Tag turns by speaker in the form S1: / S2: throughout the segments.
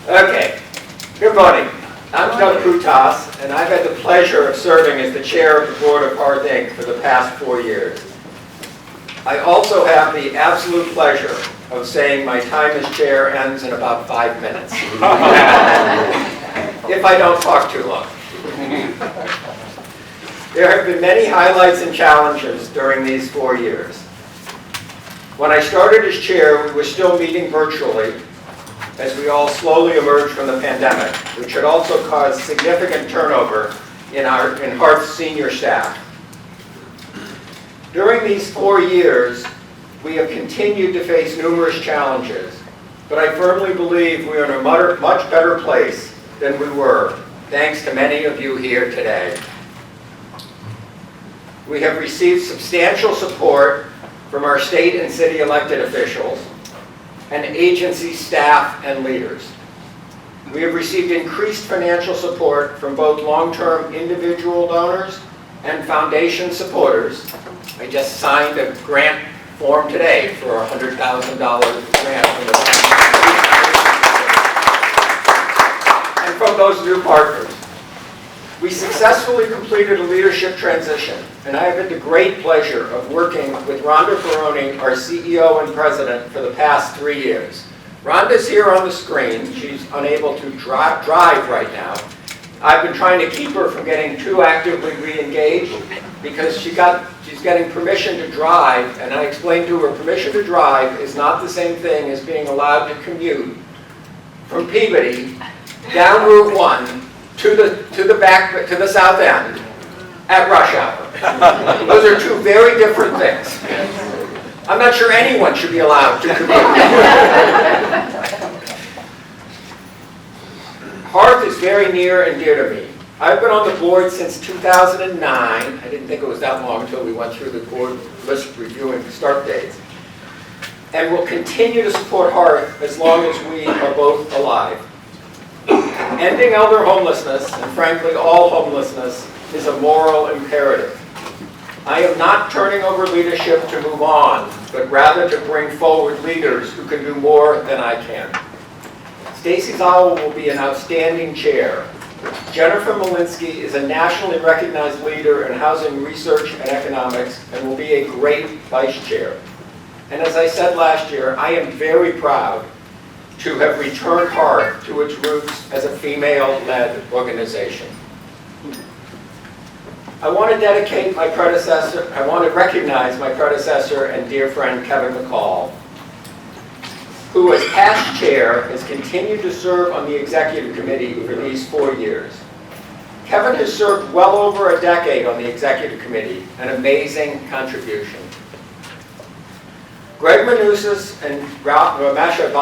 S1: Okay, good morning. I'm Doug Kutas, and I've had the pleasure of serving as the chair of the board of Hearth Inc. for the past 4 years. I also have the absolute pleasure of saying my time as chair ends in about 5 minutes. If I don't talk too long. There have been many highlights and challenges during these 4 years. When I started as chair, we were still meeting virtually as we all slowly emerged from the pandemic, which had also caused significant turnover in Hearth's senior staff. During these 4 years, we have continued to face numerous challenges, but I firmly believe we are in a much better place than we were, thanks to many of you here today. We have received substantial support from our state and city elected officials and agency staff and leaders. We have received increased financial support from both long-term individual donors and foundation supporters. I just signed a grant form today for a $100,000 grant from the and from those new partners. We successfully completed a leadership transition, and I have had the great pleasure of working with Rhonda Peroni, our CEO and president, for the past 3 years. Rhonda's here on the screen. She's unable to drive right now. I've been trying to keep her from getting too actively re-engaged because she's getting permission to drive, and I explained to her permission to drive is not the same thing as being allowed to commute from Peabody down Route 1 to the south end at rush hour. Those are two very different things. I'm not sure anyone should be allowed to commute. Hearth is very near and dear to me. I've been on the board since 2009. I didn't think it was that long until we went through the board list reviewing start dates. And will continue to support Hearth as long as we are both alive. Ending elder homelessness, and frankly all homelessness, is a moral imperative. I am not turning over leadership to move on, but rather to bring forward leaders who can do more than I can. Stacy Zowell will be an outstanding chair. Jennifer Malinsky is a nationally recognized leader in housing research and economics and will be a great vice chair. And as I said last year, I am very proud to have returned Hearth to its roots as a female-led organization. I want to recognize my predecessor and dear friend Kevin McCall, who as past chair has continued to serve on the executive committee for these 4 years. Kevin has served well over a decade on the executive committee, an amazing contribution. Greg Manousis and Matchett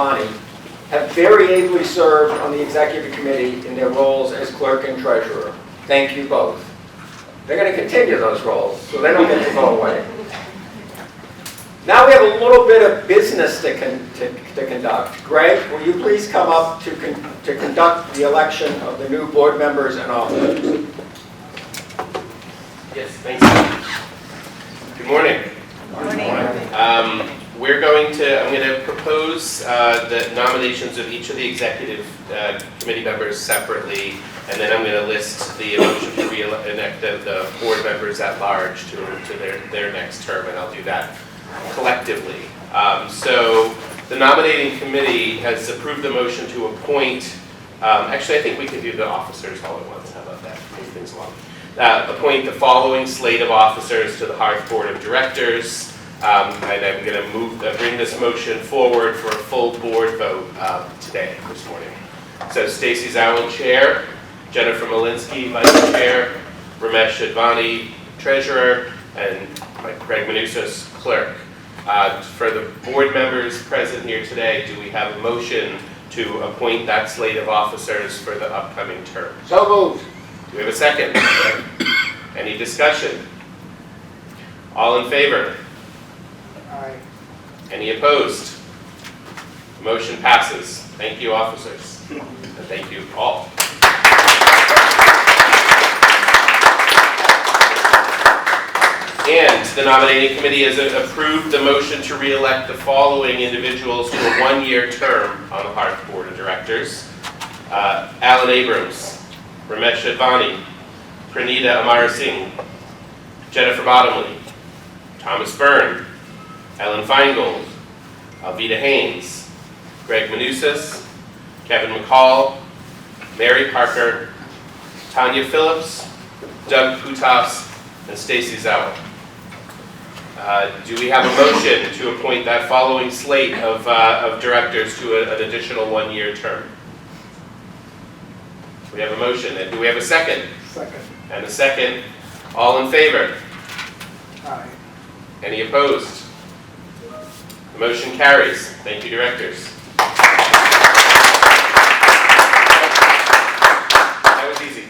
S1: have very ably served on the executive committee in their roles as clerk and treasurer. Thank you both. They're going to continue those roles, so they don't get to go away. Now we have a little bit of business to conduct. Greg, will you please come up to conduct the election of the new board members and officers?
S2: Yes, thanks. Good morning.
S3: Good morning.
S2: I'm going to propose the nominations of each of the executive committee members separately, and then I'm going to list the motion to re-elect the board members at large to their next term, and I'll do that collectively. So the nominating committee has approved the motion to appoint, actually I think we can do the officers all at once. How about that? Move things along. Appoint the following slate of officers to the Hearth Board of Directors. And I'm going to bring this motion forward for a full board vote this morning. So Stacy Zowell, Chair, Jennifer Malinsky, Vice Chair, Ramesh Advani, Treasurer, and Greg Manousis, Clerk. For the board members present here today, do we have a motion to appoint that slate of officers for the upcoming term?
S1: So moved.
S2: Do we have a second? Any discussion? All in favor?
S1: Aye.
S2: Any opposed? Motion passes. Thank you, officers. And thank you all. And the nominating committee has approved the motion to re-elect the following individuals to a one-year term on the Hearth Board of Directors. Alan Abrams, Ramesh Advani, Pranita Amara Singh, Jennifer Bottomley, Thomas Byrne, Ellen Feingold, Alvita Haynes, Greg Manusas, Kevin McCall, Mary Parker, Tanya Phillips, Doug Putas, and Stacy Zauer. Do we have a motion to appoint that following slate of directors to an additional one-year term? We have a motion. And do we have a second?
S4: Second.
S2: And a second. All in favor?
S4: Aye.
S2: Any opposed? The motion carries. Thank you, directors. That was easy.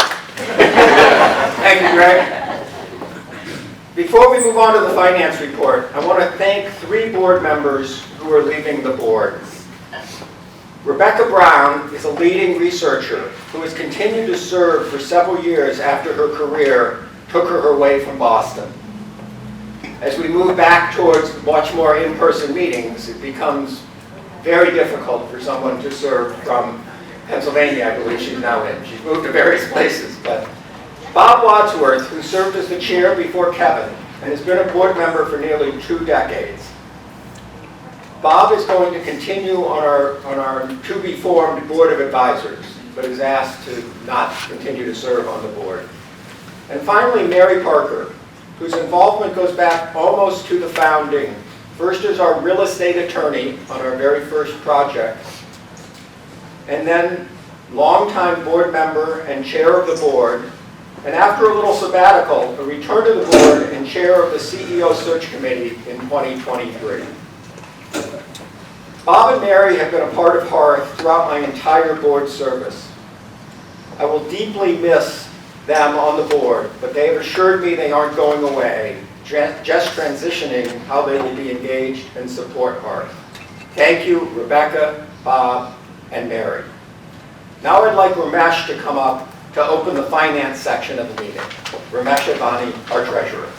S1: Thank you, Greg. Before we move on to the finance report, I want to thank 3 board members who are leaving the board. Rebecca Brown is a leading researcher who has continued to serve for several years after her career took her away from Boston. As we move back towards much more in-person meetings, it becomes very difficult for someone to serve from Pennsylvania, I believe she's now in. She's moved to various places, but Bob Wadsworth, who served as the chair before Kevin and has been a board member for nearly 2 decades. Bob is going to continue on our to-be-formed Board of Advisors, but is asked to not continue to serve on the board. And finally, Mary Parker, whose involvement goes back almost to the founding, first as our real estate attorney on our very first project, and then longtime board member and chair of the board, and after a little sabbatical, a return to the board and chair of the CEO Search Committee in 2023. Bob and Mary have been a part of Hearth throughout my entire board service. I will deeply miss them on the board, but they have assured me they aren't going away, just transitioning how they will be engaged and support Hearth. Thank you, Rebecca, Bob, and Mary. Now I'd like Ramesh to come up to open the finance section of the meeting. Ramesh Advani, our treasurer.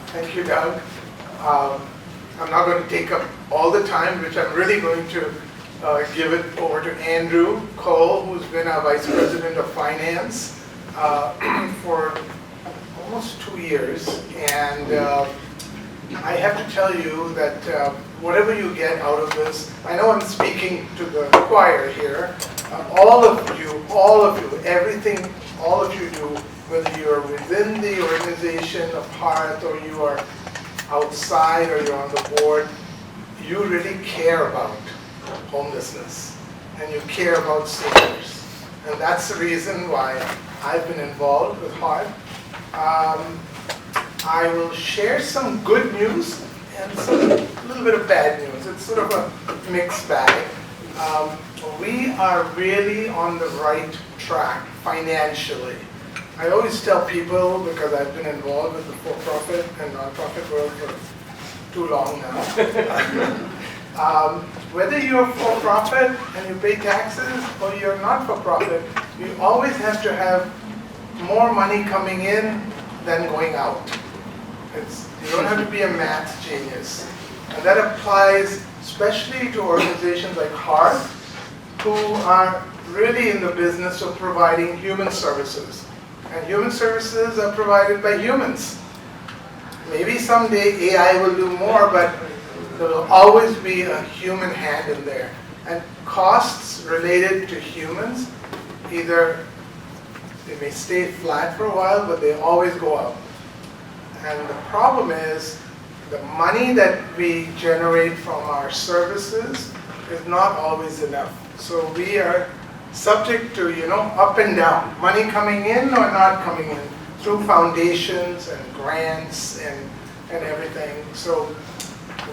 S4: Thank you, Doug. I'm not going to take up all the time, which I'm really going to give it over to Andrew Cole, who's been our Vice President of Finance for almost 2 years. And I have to tell you that whatever you get out of this, I know I'm speaking to the choir here, all of you, everything all of you do, whether you're within the organization of Hearth or you are outside or you're on the board, you really care about homelessness and you care about seniors. And that's the reason why I've been involved with Hearth. I will share some good news and a little bit of bad news. It's sort of a mixed bag. We are really on the right track financially. I always tell people, because I've been involved with the for-profit and non-profit world for too long now, whether you're for-profit and you pay taxes or you're not for-profit, you always have to have more money coming in than going out. You don't have to be a math genius. And that applies especially to organizations like Hearth, who are really in the business of providing human services. And human services are provided by humans. Maybe someday AI will do more, but there will always be a human hand in there. And costs related to humans, either they may stay flat for a while, but they always go up. And the problem is the money that we generate from our services is not always enough. So we are subject to, up and down, money coming in or not coming in through foundations and grants and everything. So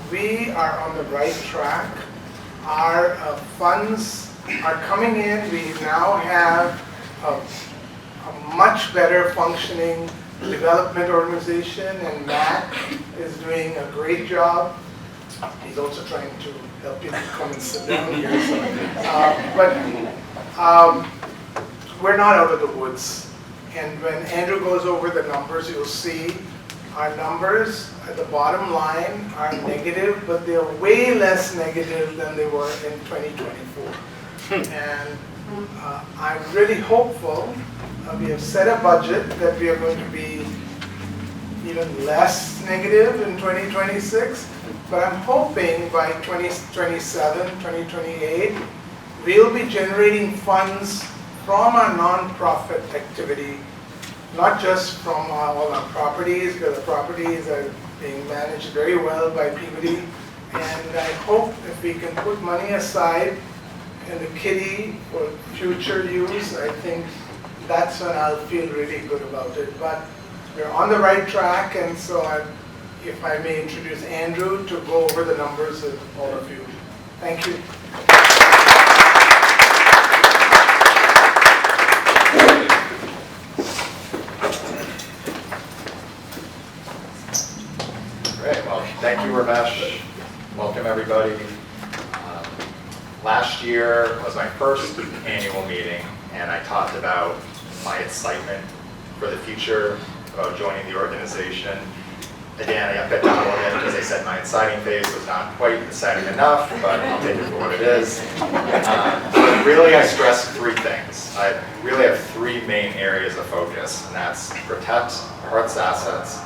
S4: we are on the right track. Our funds are coming in. We now have a much better functioning development organization, and Matt is doing a great job. He's also trying to help people come and sit down here. But we're not out of the woods. And when Andrew goes over the numbers, you'll see our numbers at the bottom line are negative, but they're way less negative than they were in 2024. And I'm really hopeful. We have set a budget that we are going to be even less negative in 2026, but I'm hoping by 2027, 2028, we'll be generating funds from our nonprofit activity, not just from all our properties, because the properties are being managed very well by Peabody. And I hope if we can put money aside in the kitty for future use, I think that's when I'll feel really good about it. But we're on the right track, and so if I may introduce Andrew to go over the numbers with all of you. Thank you.
S5: Great, well, thank you, Ramesh. Welcome, everybody. Last year was my first annual meeting, and I talked about my excitement for the future, about joining the organization. Again, I got bit down a little bit because I said my exciting phase was not quite exciting enough, but I'll take it for what it is. But really, I stressed three things. I really have three main areas of focus, and that's protect Hearth's assets,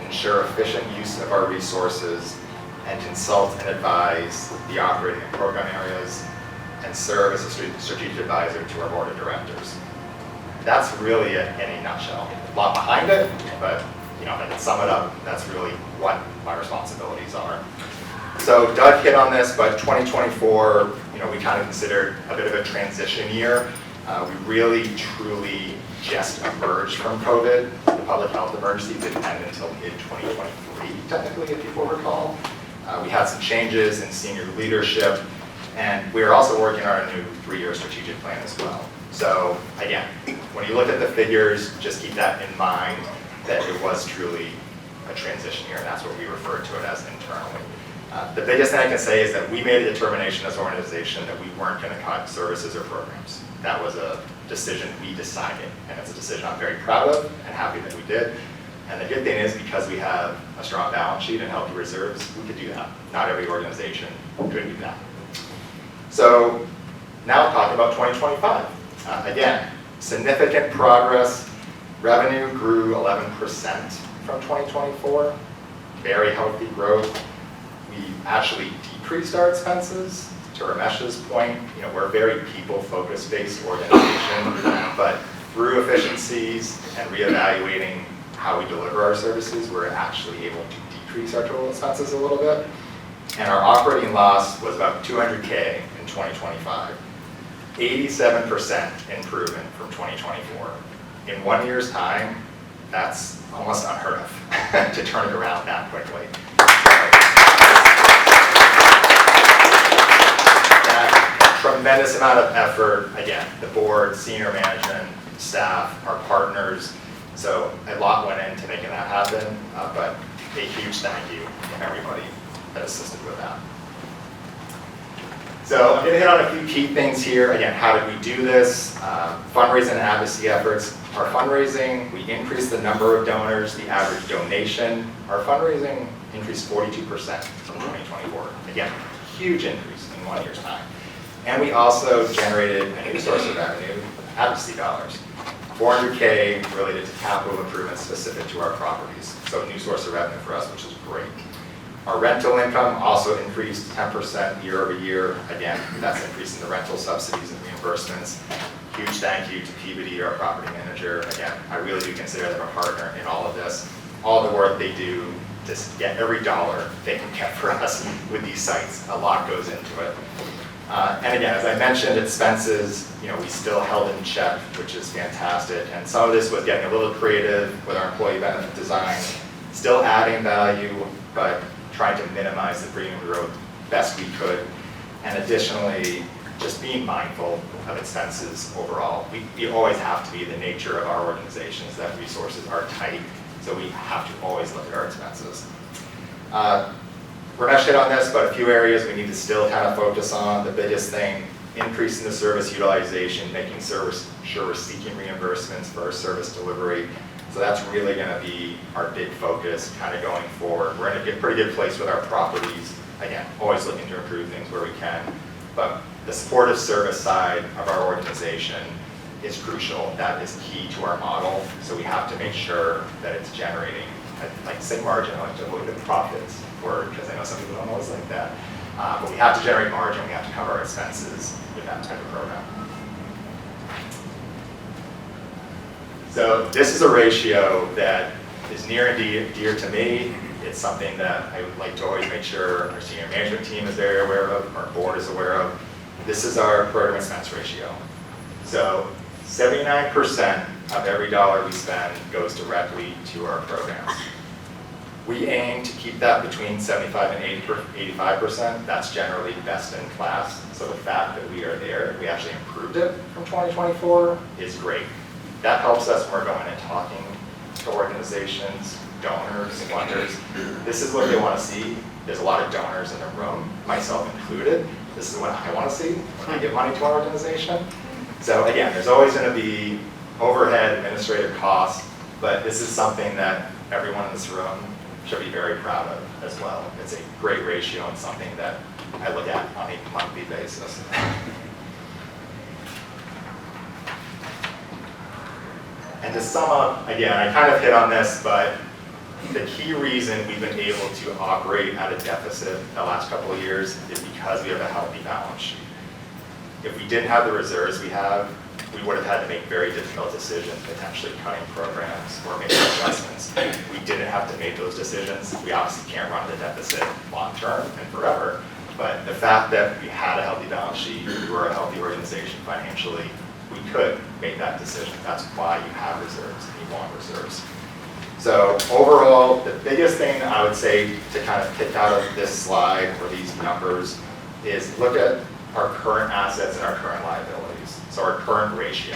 S5: ensure efficient use of our resources, and consult and advise the operating and program areas, and serve as a strategic advisor to our board of directors. That's really it in a nutshell. A lot behind it, but if I can sum it up, that's really what my responsibilities are. So Doug hit on this, but 2024, we kind of considered a bit of a transition year. We really, truly just emerged from COVID. The public health emergency didn't end until mid-2023, technically, if you will recall. We had some changes in senior leadership, and we are also working on a new 3-year strategic plan as well. So again, when you look at the figures, just keep that in mind, that it was truly a transition year, and that's what we refer to it as internally. The biggest thing I can say is that we made a determination as an organization that we weren't going to cut services or programs. That was a decision we decided, and it's a decision I'm very proud of and happy that we did. And the good thing is, because we have a strong balance sheet and healthy reserves, we could do that. Not every organization could do that. So now talking about 2025. Again, significant progress. Revenue grew 11% from 2024. Very healthy growth. We actually decreased our expenses. To Ramesh's point, we're a very people-focused based organization, but through efficiencies and reevaluating how we deliver our services, we're actually able to decrease our total expenses a little bit. And our operating loss was about $200K in 2025. 87% improvement from 2024. In 1 year's time, that's almost unheard of to turn it around that quickly. That tremendous amount of effort, again, the board, senior management, staff, our partners. So a lot went into making that happen, but a huge thank you to everybody that assisted with that. So I'm going to hit on a few key things here. Again, how did we do this? Fundraising and advocacy efforts. Our fundraising, we increased the number of donors, the average donation. Our fundraising increased 42% from 2024. Again, huge increase in 1 year's time. And we also generated a new source of revenue, advocacy dollars. $400K related to capital improvements specific to our properties. So a new source of revenue for us, which is great. Our rental income also increased 10% year over year. Again, that's increasing the rental subsidies and reimbursements. Huge thank you to Peabody, our property manager. Again, I really do consider them a partner in all of this. All the work they do to get every dollar they can get for us with these sites. A lot goes into it. And again, as I mentioned, expenses, we still held in check, which is fantastic. And some of this was getting a little creative with our employee benefit design, still adding value, but trying to minimize the premium growth best we could. And additionally, just being mindful of expenses overall. We always have to be the nature of our organizations that resources are tight, so we have to always look at our expenses. Ramesh hit on this, but a few areas we need to still kind of focus on. The biggest thing, increasing the service utilization, making sure we're seeking reimbursements for our service delivery. So that's really going to be our big focus kind of going forward. We're in a pretty good place with our properties. Again, always looking to improve things where we can. But the supportive service side of our organization is crucial. That is key to our model. So we have to make sure that it's generating, like say margin, I like to avoid the profits word because I know some people don't always like that. But we have to generate margin. We have to cover our expenses with that type of program. So this is a ratio that is near and dear to me. It's something that I would like to always make sure our senior management team is very aware of, our board is aware of. This is our program expense ratio. So 79% of every dollar we spend goes directly to our programs. We aim to keep that between 75 and 85%. That's generally best in class. So the fact that we are there, we actually improved it from 2024, is great. That helps us when we're going and talking to organizations, donors, funders. This is what they want to see. There's a lot of donors in the room, myself included. This is what I want to see when I give money to our organization. So again, there's always going to be overhead, administrative costs, but this is something that everyone in this room should be very proud of as well. It's a great ratio and something that I look at on a monthly basis. And to sum up, again, I kind of hit on this, but the key reason we've been able to operate at a deficit the last couple of years is because we have a healthy balance sheet. If we didn't have the reserves we have, we would have had to make very difficult decisions, potentially cutting programs or making adjustments. We didn't have to make those decisions. We obviously can't run the deficit long term and forever, but the fact that we had a healthy balance sheet, we were a healthy organization financially, we could make that decision. That's why you have reserves and you want reserves. So overall, the biggest thing I would say to kind of pick out of this slide or these numbers is look at our current assets and our current liabilities. So our current ratio,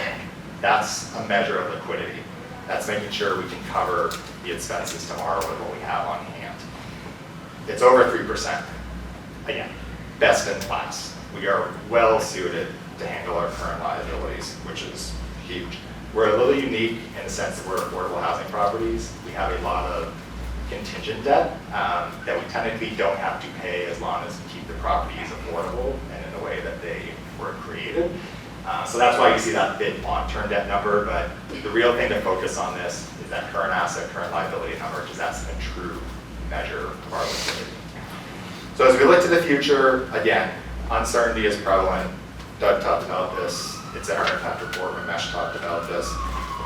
S5: that's a measure of liquidity. That's making sure we can cover the expenses tomorrow with what we have on hand. It's over 3%. Again, best in class. We are well suited to handle our current liabilities, which is huge. We're a little unique in the sense that we're affordable housing properties. We have a lot of contingent debt that we technically don't have to pay as long as we keep the properties affordable and in the way that they were created. So that's why you see that big long-term debt number, but the real thing to focus on this is that current asset, current liability number, because that's a true measure of our liquidity. So as we look to the future, again, uncertainty is prevalent. Doug talked about this. It's in our impact report when Mesh talked about this.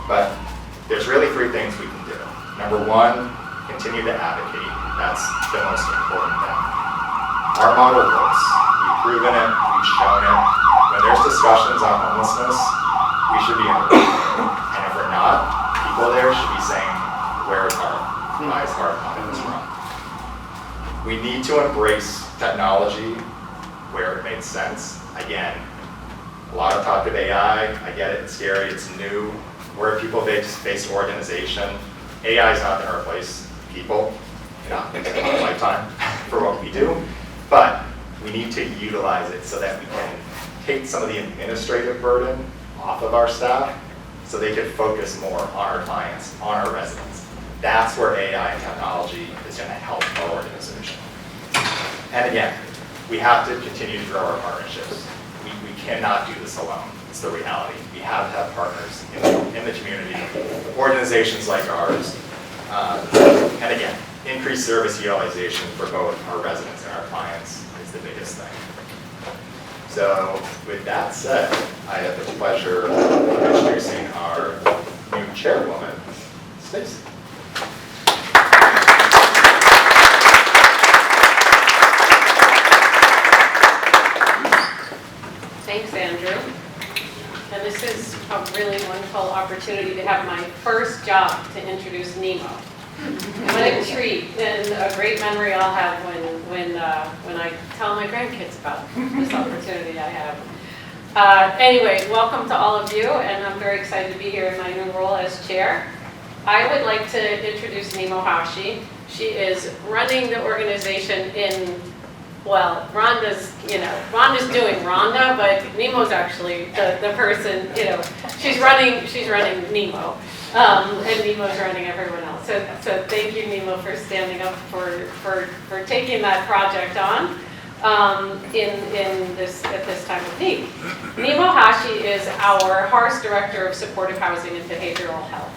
S5: But there's really three things we can do. Number one, continue to advocate. That's the most important thing. Our model works. We've proven it. We've shown it. When there's discussions on homelessness, we should be in the room. And if we're not, people there should be saying, where is Hearth? Why is Hearth not in this room? We need to embrace technology where it makes sense. Again, a lot of talk of AI. I get it, it's scary, it's new. We're a people-based organization. AI is not going to replace people, not in a lifetime for what we do, but we need to utilize it so that we can take some of the administrative burden off of our staff so they can focus more on our clients, on our residents. That's where AI and technology is going to help our organization. And again, we have to continue to grow our partnerships. We cannot do this alone. It's the reality. We have to have partners in the community, organizations like ours. And again, increased service utilization for both our residents and our clients is the biggest thing. So with that said, I have the pleasure of introducing our new chairwoman, Stacey.
S3: Thanks, Andrew. And this is a really wonderful opportunity to have my first job to introduce Nemo. What a treat and a great memory I'll have when I tell my grandkids about this opportunity I have. Anyway, welcome to all of you, and I'm very excited to be here in my new role as chair. I would like to introduce Nemo Hashi. She is running the organization in, well, Rhonda's doing Rhonda, but Nemo's actually the person, she's running Nemo. And Nemo's running everyone else. So thank you, Nemo, for standing up for taking that project on at this time of need. Nemo Hashi is our Hearth Director of Supportive Housing and Behavioral Health.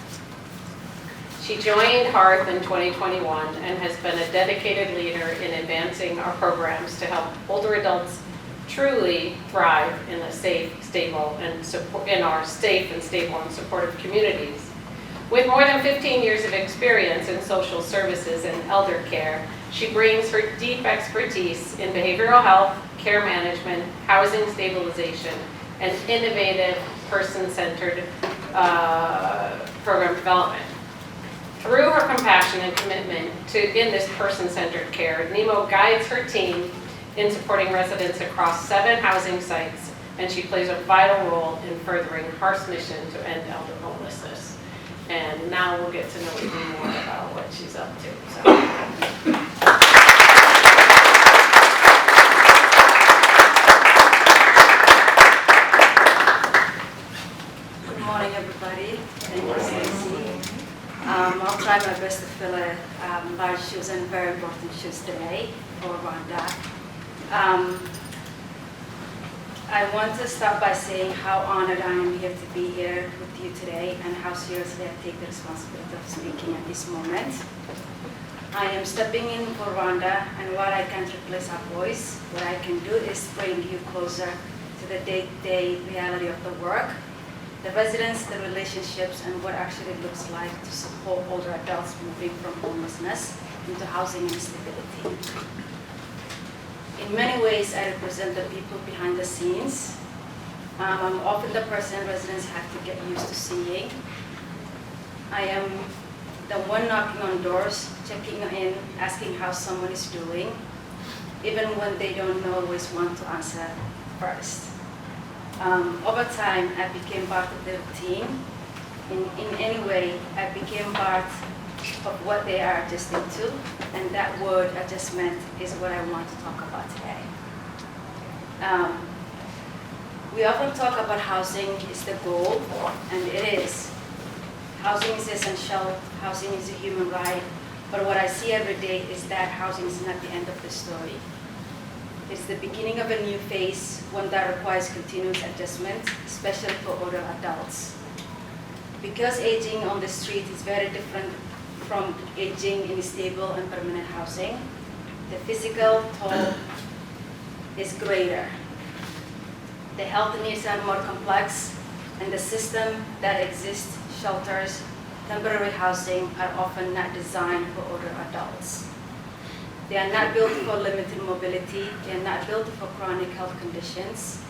S3: She joined Hearth in 2021 and has been a dedicated leader in advancing our programs to help older adults truly thrive in a safe, stable, and stable and supportive communities. With more than 15 years of experience in social services and elder care, she brings her deep expertise in behavioral health, care management, housing stabilization, and innovative person-centered program development. Through her compassion and commitment in this person-centered care, Nemo guides her team in supporting residents across 7 housing sites, and she plays a vital role in furthering Hearth's mission to end elder homelessness. And now we'll get to know even more about what she's up to.
S6: Good morning, everybody. Thank you, Stacey. I'll try my best to fill a large shoes and very important shoes today for Rhonda. I want to start by saying how honored I am here to be here with you today and how seriously I take the responsibility of speaking at this moment. I am stepping in for Rhonda, and while I can't replace her voice, what I can do is bring you closer to the day-to-day reality of the work, the residents, the relationships, and what actually it looks like to support older adults moving from homelessness into housing and stability. In many ways, I represent the people behind the scenes. I'm often the person residents have to get used to seeing. I am the one knocking on doors, checking in, asking how someone is doing, even when they don't always want to answer first. Over time, I became part of the routine. In any way, I became part of what they are adjusting to, and that word adjustment is what I want to talk about today. We often talk about housing is the goal, and it is. Housing is essential, housing is a human right, but what I see every day is that housing is not the end of the story. It's the beginning of a new phase, one that requires continuous adjustment, especially for older adults. Because aging on the street is very different from aging in stable and permanent housing, the physical toll is greater. The health needs are more complex, and the system that exists, shelters, temporary housing, are often not designed for older adults. They are not built for limited mobility, they are not built for chronic health conditions,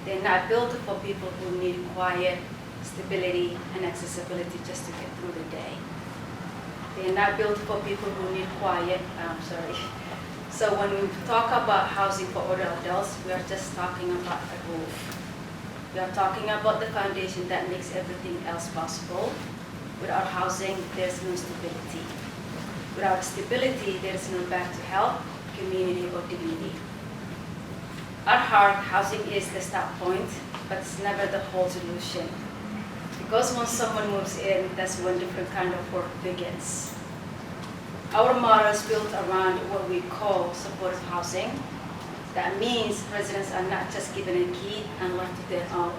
S6: they are not built for people who need quiet, stability, and accessibility just to get through the day. They are not built for people who need quiet, So when we talk about housing for older adults, we are just talking about a roof. We are talking about the foundation that makes everything else possible. Without housing, there's no stability. Without stability, there is no path to health, community, or dignity. At heart, housing is the start point, but it's never the whole solution. Because once someone moves in, that's when different kind of work begins. Our model is built around what we call supportive housing. That means residents are not just given a key and left to their own.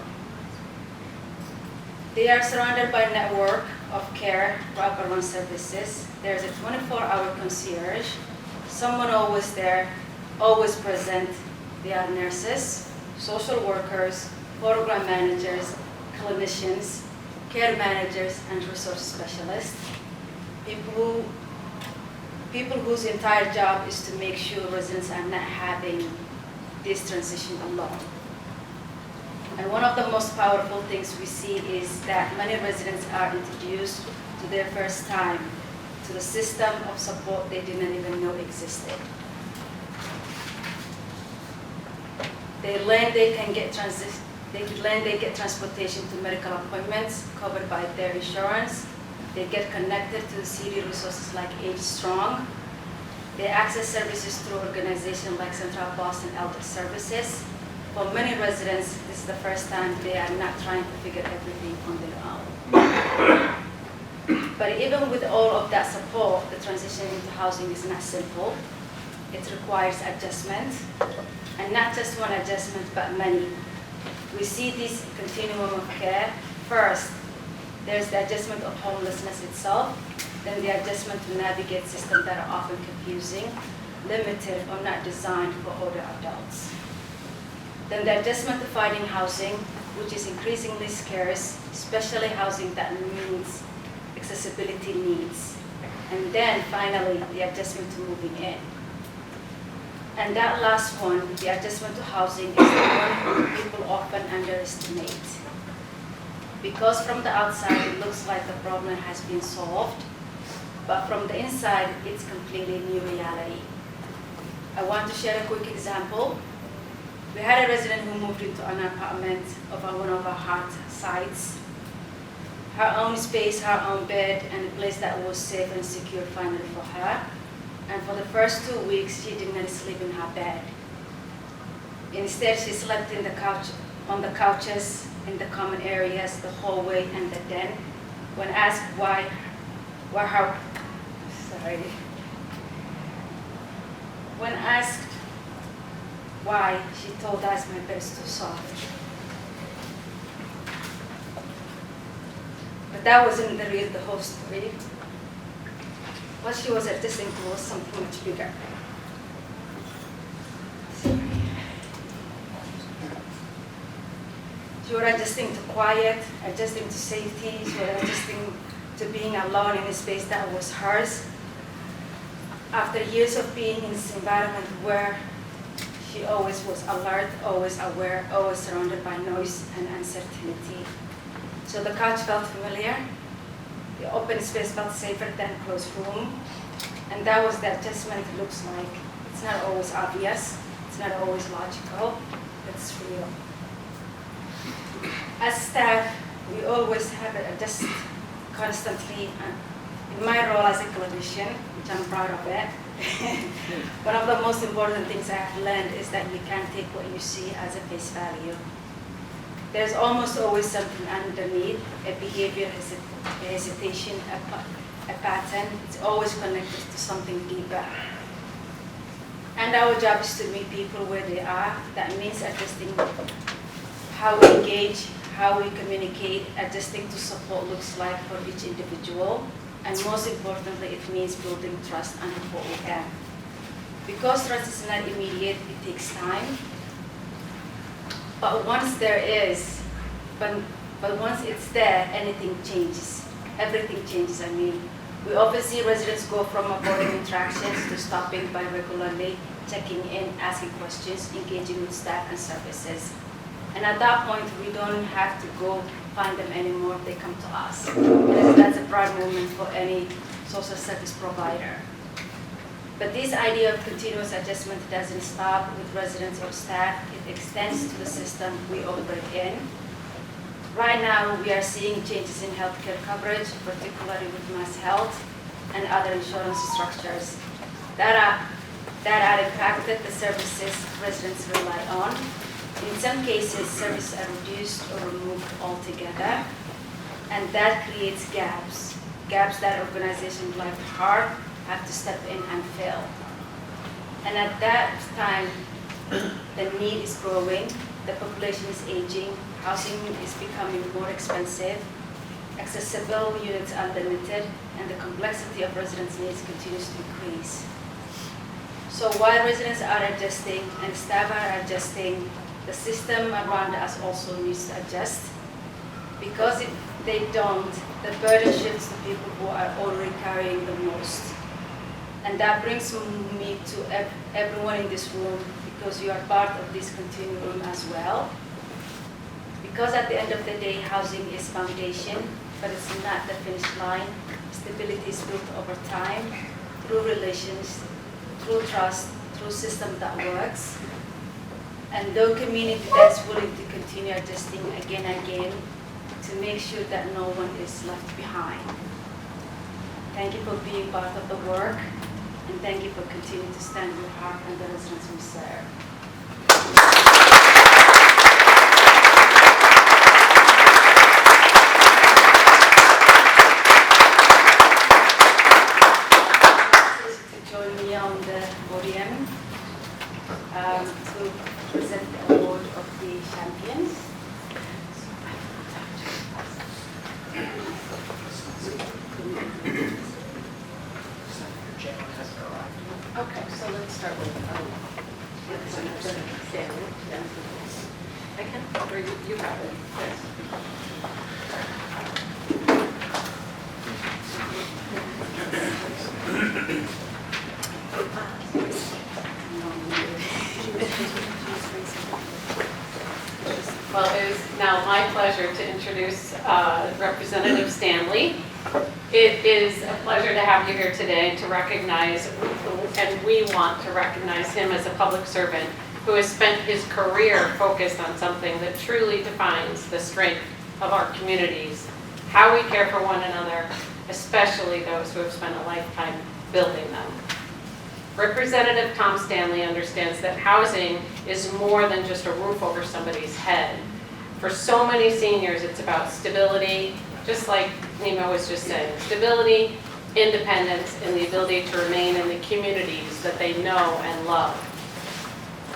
S6: They are surrounded by a network of care, wraparound services. There's a 24-hour concierge, someone always there, always present. They are nurses, social workers, program managers, clinicians, care managers, and resource specialists. People whose entire job is to make sure residents are not having this transition alone. And one of the most powerful things we see is that many residents are introduced to their first time to the system of support they didn't even know existed. They learn they get transportation to medical appointments covered by their insurance. They get connected to the city resources like Age Strong. They access services through organizations like Central Boston Elder Services. For many residents, this is the first time they are not trying to figure everything on their own. But even with all of that support, the transition into housing is not simple. It requires adjustment, and not just one adjustment, but many. We see this continuum of care. First, there's the adjustment of homelessness itself, then the adjustment to navigate systems that are often confusing, limited, or not designed for older adults. Then the adjustment to finding housing, which is increasingly scarce, especially housing that meets accessibility needs. And then finally, the adjustment to moving in. And that last one, the adjustment to housing, is the one people often underestimate. Because from the outside, it looks like the problem has been solved, but from the inside, it's completely new reality. I want to share a quick example. We had a resident who moved into an apartment of one of our Hearth sites. Her own space, her own bed, and a place that was safe and secure finally for her. And for the first 2 weeks, she did not sleep in her bed. Instead, she slept in the couch, on the couches, in the common areas, the hallway, and the den. When asked When asked why, she told us, "My bed is too soft." But that wasn't the whole story. What she was adjusting to was something much bigger. She was adjusting to quiet, adjusting to safety, she was adjusting to being alone in a space that was hers. After years of being in this environment where she always was alert, always aware, always surrounded by noise and uncertainty. So the couch felt familiar, the open space felt safer than a closed room, and that was the adjustment it looks like. It's not always obvious, it's not always logical, it's real. As staff, we always have to adjust constantly. In my role as a clinician, which I'm proud of it, one of the most important things I have learned is that you can't take what you see as a face value. There's almost always something underneath, a behavior, a hesitation, a pattern. It's always connected to something deeper. And our job is to meet people where they are. That means adjusting how we engage, how we communicate, adjusting to support looks like for each individual. And most importantly, it means building trust and rapport with them. Because trust is not immediate, it takes time. But once there is, but once it's there, anything changes. Everything changes, I mean. We often see residents go from avoiding interactions to stopping by regularly checking in, asking questions, engaging with staff and services. And at that point, we don't have to go find them anymore, they come to us. And that's a proud moment for any social service provider. But this idea of continuous adjustment doesn't stop with residents or staff, it extends to the system we operate in. Right now, we are seeing changes in healthcare coverage, particularly with mass health and other insurance structures that are impacted the services residents rely on. In some cases, services are reduced or removed altogether, and that creates gaps that organizations like Hearth have to step in and fill. And at that time, the need is growing, the population is aging, housing is becoming more expensive, accessible units are limited, and the complexity of residents' needs continues to increase. So while residents are adjusting and staff are adjusting, the system around us also needs to adjust. Because if they don't, the burden shifts to people who are already carrying the most. And that brings me to everyone in this room, because you are part of this continuum as well. Because at the end of the day, housing is foundation, but it's not the finish line. Stability is built over time, through relations, through trust, through system that works. And the community that's willing to continue adjusting again and again to make sure that no one is left behind. Thank you for being part of the work, and thank you for continuing to stand with Hearth and the residents we serve. present the award of the champions.
S3: Okay, so let's start with Stanley. I can, or you have it. Yes. Well, it is now my pleasure to introduce Representative Stanley. It is a pleasure to have you here today to recognize, and we want to recognize him as a public servant who has spent his career focused on something that truly defines the strength of our communities, how we care for one another, especially those who have spent a lifetime building them. Representative Tom Stanley understands that housing is more than just a roof over somebody's head. For so many seniors, it's about stability, just like Nemo was just saying, stability, independence, and the ability to remain in the communities that they know and love.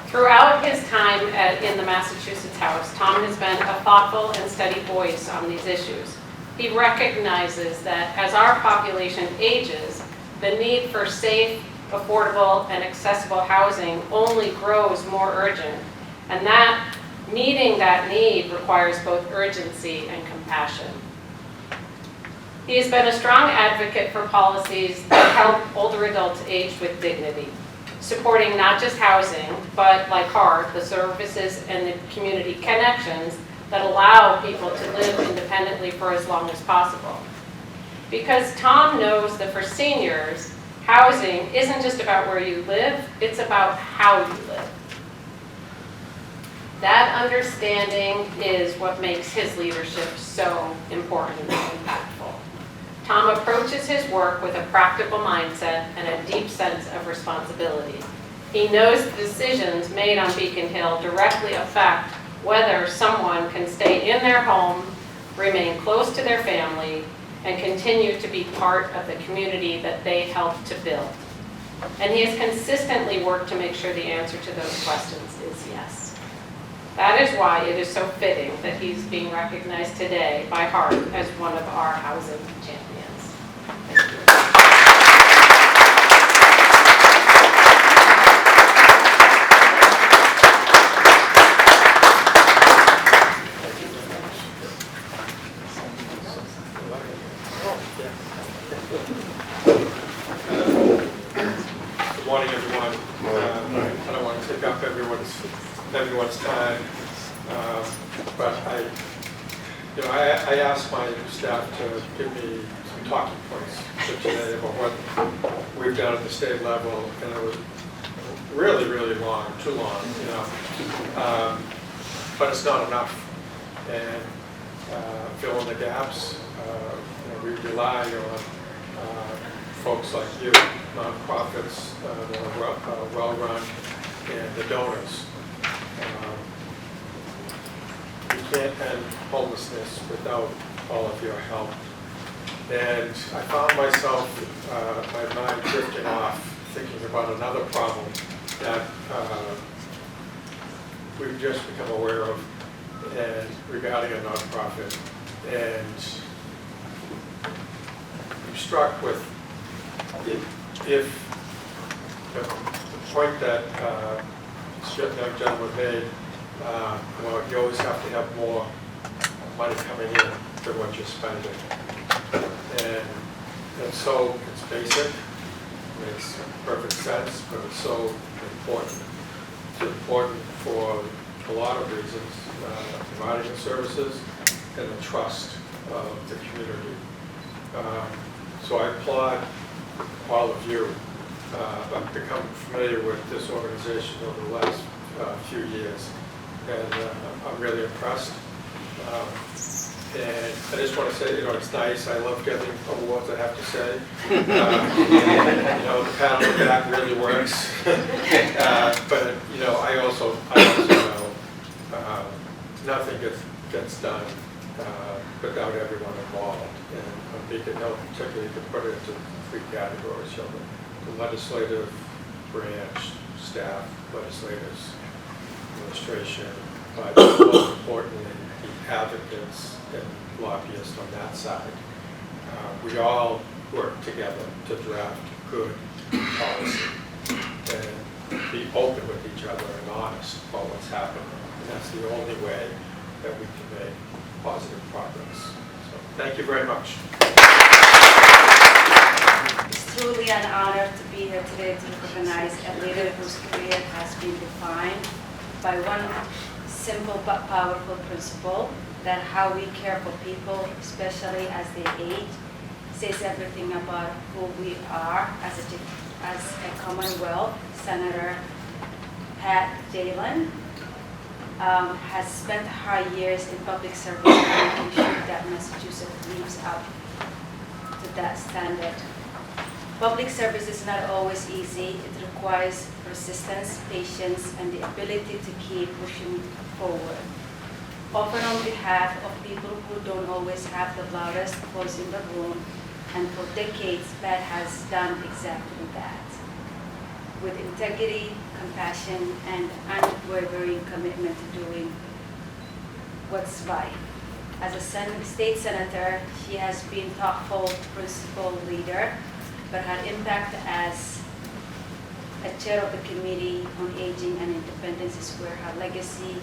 S3: Throughout his time in the Massachusetts House, Tom has been a thoughtful and steady voice on these issues. He recognizes that as our population ages, the need for safe, affordable, and accessible housing only grows more urgent, and that meeting that need requires both urgency and compassion. He has been a strong advocate for policies that help older adults age with dignity, supporting not just housing, but like Hearth, the services and the community connections that allow people to live independently for as long as possible. Because Tom knows that for seniors, housing isn't just about where you live, it's about how you live. That understanding is what makes his leadership so important and impactful. Tom approaches his work with a practical mindset and a deep sense of responsibility. He knows the decisions made on Beacon Hill directly affect whether someone can stay in their home, remain close to their family, and continue to be part of the community that they helped to build. And he has consistently worked to make sure the answer to those questions is yes. That is why it is so fitting that he's being recognized today by Hearth as one of our housing champions. Thank you.
S7: Good morning, everyone. I don't want to take up everyone's time, but I asked my staff to give me some talking points for today about what we've done at the state level, and it was really, really long, too long, but it's not enough. And fill in the gaps. We rely on folks like you, nonprofits that are well-run, and the donors. We can't end homelessness without all of your help. And I found myself, my mind drifting off, thinking about another problem that we've just become aware of, and regarding a nonprofit. And I'm struck with if the point that young gentleman made, you always have to have more money coming in than what you're spending. And so it's basic, makes perfect sense, but it's so important. It's important for a lot of reasons, providing the services and the trust of the community. So I applaud all of you. I've become familiar with this organization over the last few years, and I'm really impressed. And I just want to say, it's nice. I love getting awards, I have to say. The pat on the back really works. But I also know nothing gets done without everyone involved. And on Beacon Hill, particularly, you can put it into 3 categories: the legislative branch, staff, legislators, administration, but most importantly, the advocates and lobbyists on that side. We all work together to draft good policy and be open with each other and honest about what's happening. And that's the only way that we can make positive progress. So thank you very much.
S6: It's truly an honor to be here today to recognize a leader whose career has been defined by one simple but powerful principle, that how we care for people, especially as they age, says everything about who we are as a Commonwealth. Senator Jehlen has spent her years in public service making sure that Massachusetts lives up to that standard. Public service is not always easy. It requires persistence, patience, and the ability to keep pushing forward. Often on behalf of people who don't always have the loudest voice in the room, and for decades, Pat has done exactly that. With integrity, compassion, and unwavering commitment to doing what's right. As a state senator, she has been thoughtful, principled leader, but her impact as a chair of the Committee on Aging and Independence is where her legacy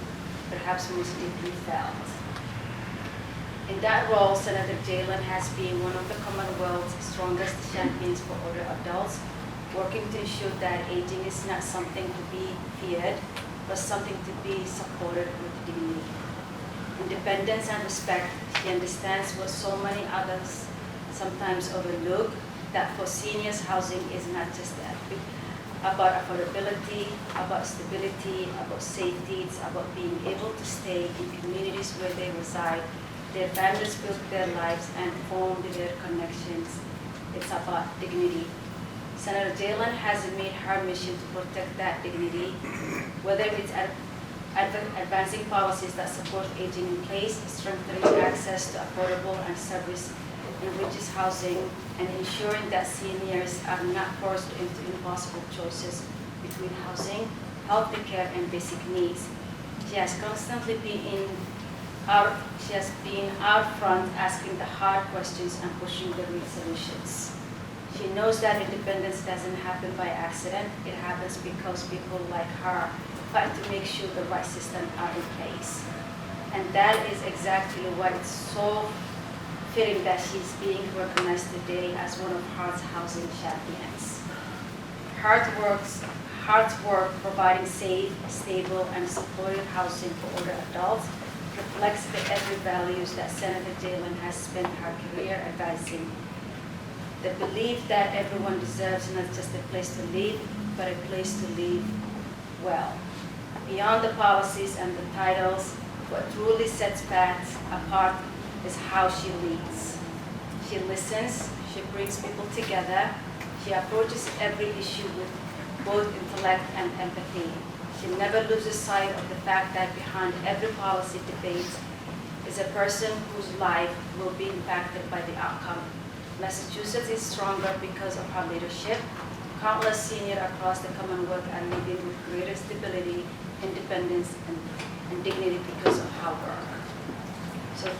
S6: perhaps most deeply felt. In that role, Senator Jehlen has been one of the Commonwealth's strongest champions for older adults, working to ensure that aging is not something to be feared, but something to be supported with dignity. Independence and respect, she understands what so many others sometimes overlook, that for seniors, housing is not just about affordability, about stability, about safety. It's about being able to stay in communities where they reside. Their families build their lives and form their connections. It's about dignity. Senator Jehlen has made her mission to protect that dignity, whether it's advancing policies that support aging in place, strengthening access to affordable and service-enriched housing, and ensuring that seniors are not forced into impossible choices between housing, health care, and basic needs. She has constantly been out front asking the hard questions and pushing the real solutions. She knows that independence doesn't happen by accident. It happens because people like her fight to make sure the right systems are in place. And that is exactly why it's so fitting that she's being recognized today as one of Hearth's housing champions. Hearth's work providing safe, stable, and supportive housing for older adults reflects the every values that Senator Jehlen has spent her career advancing. The belief that everyone deserves not just a place to live, but a place to live well. Beyond the policies and the titles, what truly sets Pat apart is how she leads. She listens, she brings people together, she approaches every issue with both intellect and empathy. She never loses sight of the fact that behind every policy debate is a person whose life will be impacted by the outcome. Massachusetts is stronger because of her leadership. Countless seniors across the Commonwealth are living with greater stability, independence, and dignity because of her work. So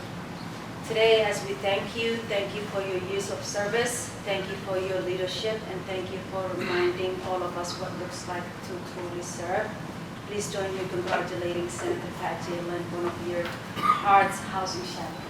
S6: today, as we thank you for your years of service, thank you for your leadership, and thank you for reminding all of us what it looks like to truly serve. Please join me in congratulating Senator Pat Jehlen, one of your Hearth's housing champions.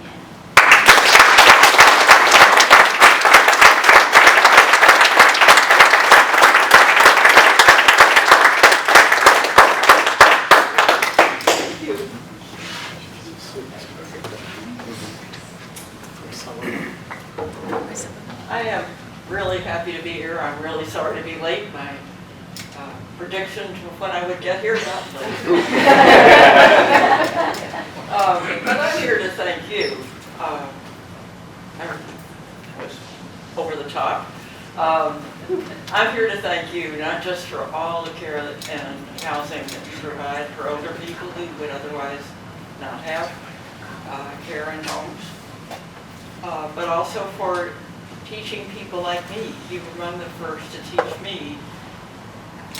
S8: I am really happy to be here. I'm really sorry to be late. My prediction of when I would get here got late. But I'm here to thank you. I was over the top. I'm here to thank you, not just for all the care and housing that you provide for older people who would otherwise not have care in homes, but also for teaching people like me. You were among the first to teach me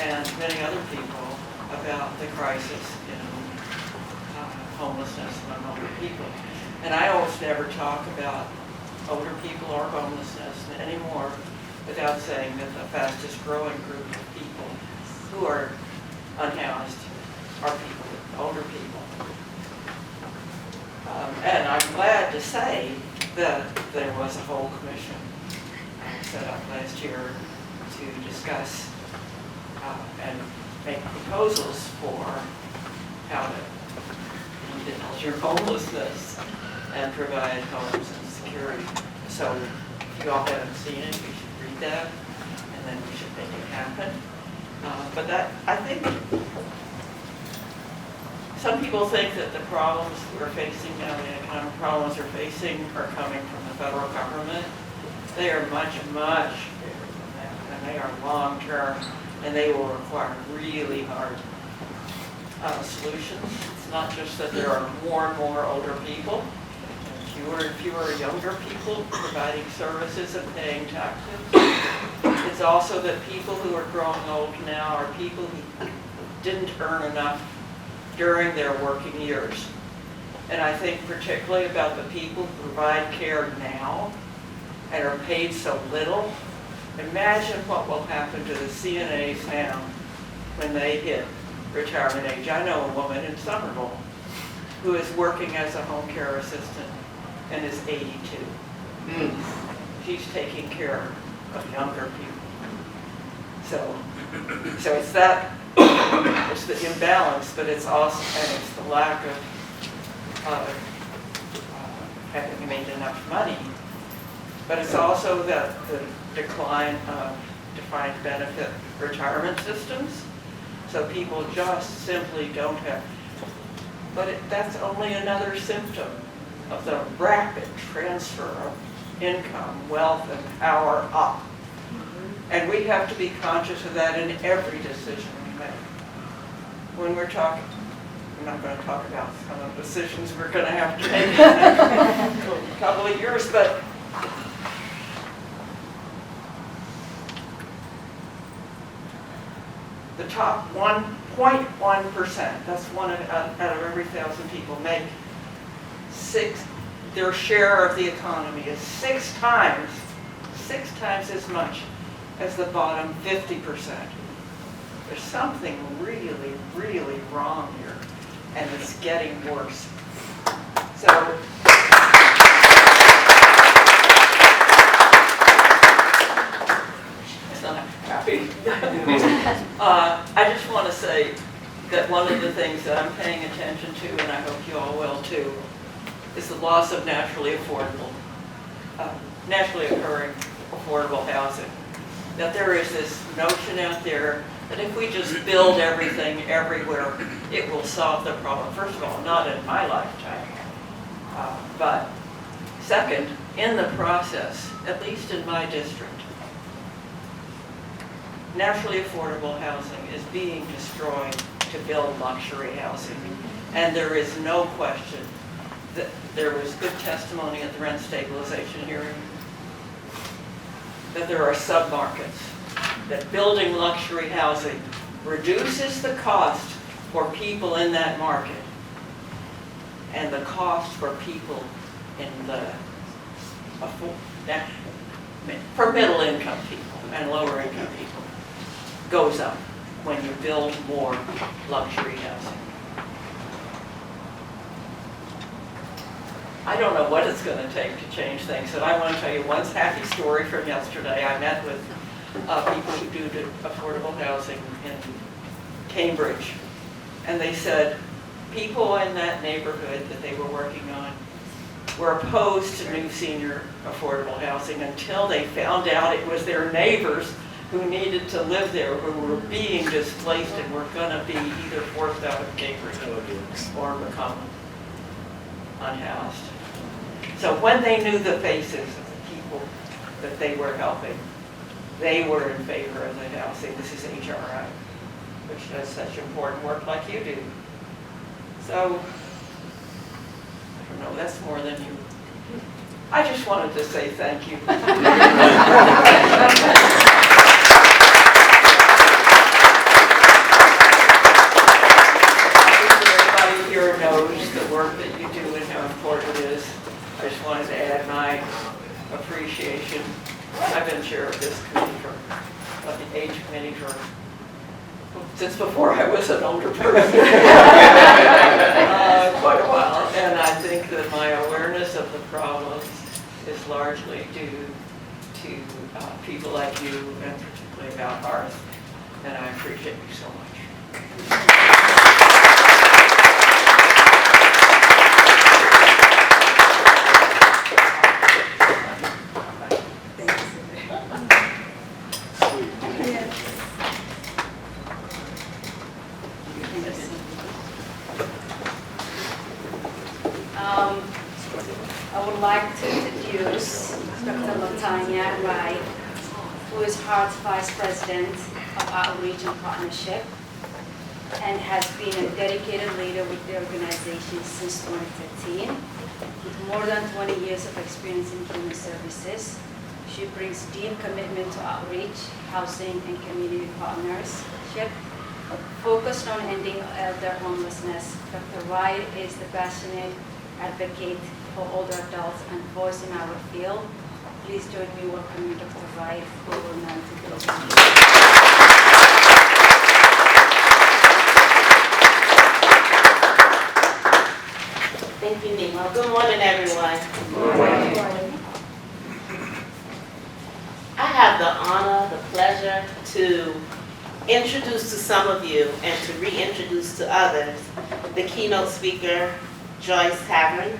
S8: and many other people about the crisis in homelessness among older people. And I almost never talk about older people or homelessness anymore without saying that the fastest growing group of people who are unhoused are people, older people. And I'm glad to say that there was a whole commission set up last year to discuss and make proposals for how to end your homelessness and provide homes and security. So if you all haven't seen it, you should read that, and then we should make it happen. But that, I think, some people think that the problems we're facing now, the economic problems we're facing, are coming from the federal government. They are much, much bigger than that, and they are long-term, and they will require really hard solutions. It's not just that there are more and more older people, and fewer and fewer younger people providing services and paying taxes. It's also that people who are growing old now are people who didn't earn enough during their working years. And I think particularly about the people who provide care now and are paid so little. Imagine what will happen to the CNAs now when they hit retirement age. I know a woman in Somerville who is working as a home care assistant and is 82. She's taking care of younger people. So it's that, it's the imbalance, but it's also, and it's the lack of having made enough money. But it's also the decline of defined benefit retirement systems. So people just simply don't have, but that's only another symptom of the rapid transfer of income, wealth, and power up. And we have to be conscious of that in every decision we make. When we're talking, I'm not going to talk about some of the decisions we're going to have to make in a couple of years, but the top 1.1%, that's one out of every 1,000 people, make their share of the economy is six times as much as the bottom 50%. There's something really, really wrong here, and it's getting worse. So, it's not happy. I just want to say that one of the things that I'm paying attention to, and I hope you all will too, is the loss of naturally occurring affordable housing. That there is this notion out there that if we just build everything everywhere, it will solve the problem. First of all, not in my lifetime. But second, in the process, at least in my district, naturally affordable housing is being destroyed to build luxury housing. And there is no question that there was good testimony at the rent stabilization hearing that there are submarkets, that building luxury housing reduces the cost for people in that market and the cost for people in for middle income people and lower income people goes up when you build more luxury housing. I don't know what it's going to take to change things, but I want to tell you one happy story from yesterday. I met with people who do affordable housing in Cambridge, and they said people in that neighborhood that they were working on were opposed to new senior affordable housing until they found out it was their neighbors who needed to live there, who were being displaced and were going to be either forced out of Cambridge or become unhoused. So when they knew the faces of the people that they were helping, they were in favor of the housing. This is HRI, which does such important work like you do. So, I don't know, that's more than you. I just wanted to say thank you. appreciation. I've been chair of this committee of the age committee since before I was an older person. Quite a while. And I think that my awareness of the problems is largely due to people like you, and particularly about Hearth. And I appreciate you so much.
S6: I would like to introduce Dr. Latanya Wright, who is Hearth's Vice President of Outreach and Partnership and has been a dedicated leader with the organization since 2013. With more than 20 years of experience in human services, she brings deep commitment to outreach, housing, and community partnership. Focused on ending elder homelessness, Dr. Wright is the passionate advocate for older adults and voice in our field. Please join me welcoming Dr. Wright, who will now to the opening.
S9: Thank you, Nemo. Good morning, everyone.
S6: Good morning.
S9: I have the honor, the pleasure to introduce to some of you and to reintroduce to others the keynote speaker, Joyce Tavon,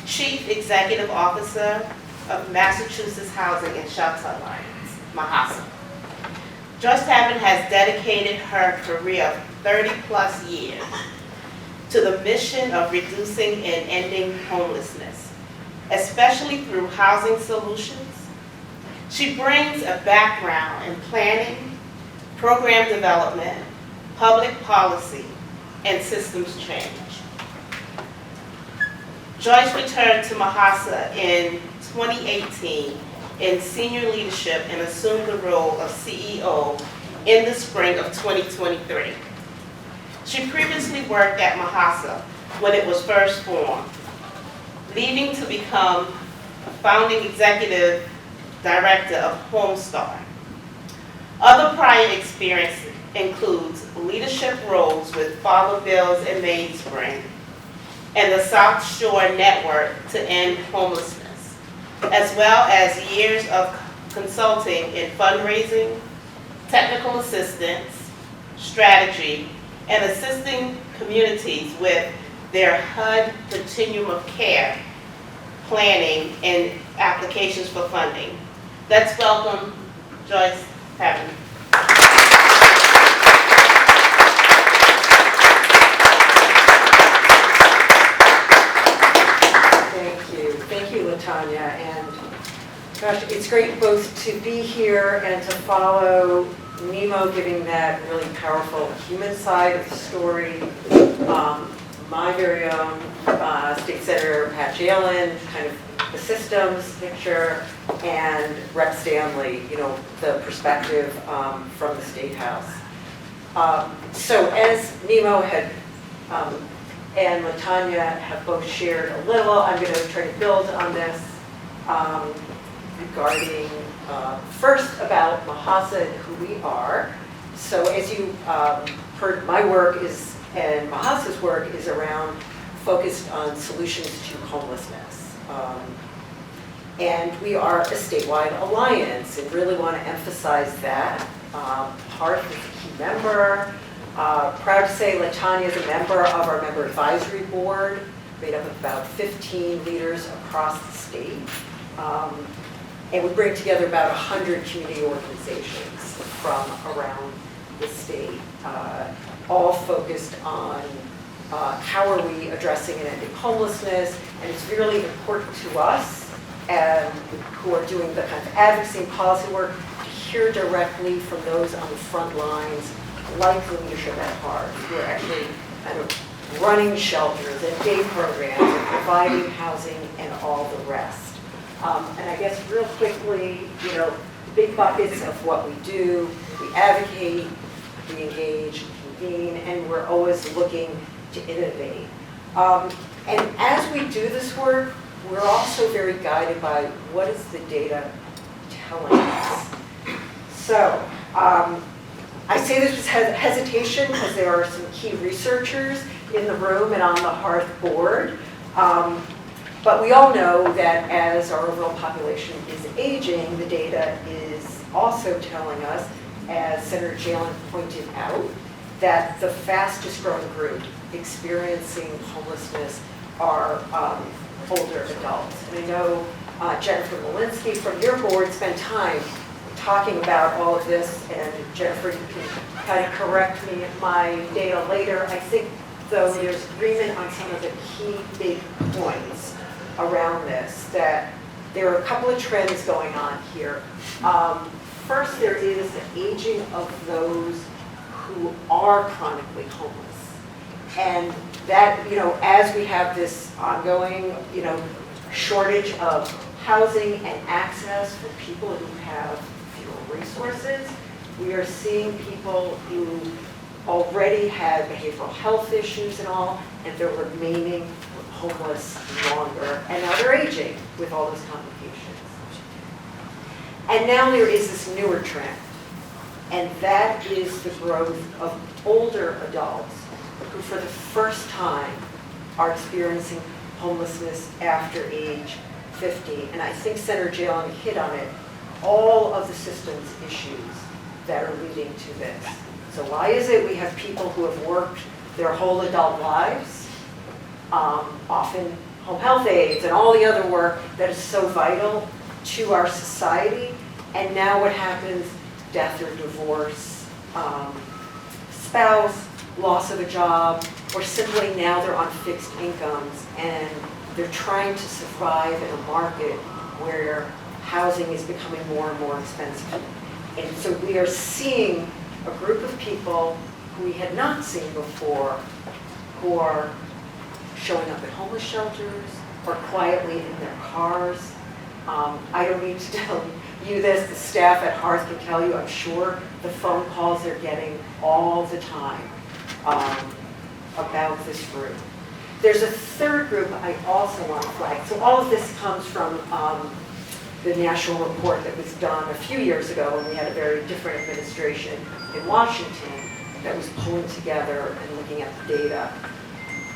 S9: Chief Executive Officer of Massachusetts Housing and Shelter Alliance, MHSA. Joyce Tavon has dedicated her career of 30+ years to the mission of reducing and ending homelessness, especially through housing solutions. She brings a background in planning, program development, public policy, and systems change. Joyce returned to MHSA in 2018 in senior leadership and assumed the role of CEO in the spring of 2023. She previously worked at MHSA when it was first formed, leading to become a founding executive director of Homestar. Other prior experience includes leadership roles with Father Bills and Mainspring and the South Shore Network to End Homelessness, as well as years of consulting in fundraising, technical assistance, strategy, and assisting communities with their HUD continuum of care planning and applications for funding. Let's welcome Joyce Tavon.
S10: Thank you, Latanya, and gosh, it's great both to be here and to follow Nemo giving that really powerful human side of the story. My very own State Senator Pat Jehlen, kind of the systems picture, and Rep. Stanley, the perspective from the State House. So as Nemo had and Latanya have both shared a little, I'm going to try to build on this regarding first about MHSA and who we are. So as you heard, my work is, and MHSA's work is around focused on solutions to homelessness. And we are a statewide alliance and really want to emphasize that. Hearth is a key member. Proud to say Latanya is a member of our member advisory board, made up of about 15 leaders across the state. And we bring together about 100 community organizations from around the state, all focused on how are we addressing and ending homelessness. And it's really important to us who are doing the kind of advocacy and policy work to hear directly from those on the front lines, like the leadership at Hearth, who are actually kind of running shelters and day programs and providing housing and all the rest. And I guess real quickly, big buckets of what we do: we advocate, we engage, convene, and we're always looking to innovate. And as we do this work, we're also very guided by what is the data telling us. So, I say this with hesitation because there are some key researchers in the room and on the Hearth board. But we all know that as our overall population is aging, the data is also telling us, as Senator Jehlen pointed out, that the fastest growing group experiencing homelessness are older adults. And I know Jennifer Malinsky from your board spent time talking about all of this, and Jennifer, you can kind of correct me my data later. I think, though, there's agreement on some of the key big points around this, that there are a couple of trends going on here. First, there is the aging of those who are chronically homeless. And that, as we have this ongoing, shortage of housing and access for people who have fewer resources, we are seeing people who already had behavioral health issues and all, and they're remaining homeless longer, and now they're aging with all those complications. And now there is this newer trend, and that is the growth of older adults who for the first time are experiencing homelessness after age 50. And I think Senator Jehlen hit on it, all of the systems issues that are leading to this. So why is it we have people who have worked their whole adult lives, often home health aides and all the other work that is so vital to our society, and now what happens, death or divorce, spouse, loss of a job, or simply now they're on fixed incomes and they're trying to survive in a market where housing is becoming more and more expensive. And so we are seeing a group of people who we had not seen before, who are showing up at homeless shelters or quietly in their cars. I don't need to tell you this, the staff at Hearth can tell you, I'm sure, the phone calls they're getting all the time about this group. There's a third group I also want to flag. So all of this comes from the national report that was done a few years ago when we had a very different administration in Washington that was pulling together and looking at the data.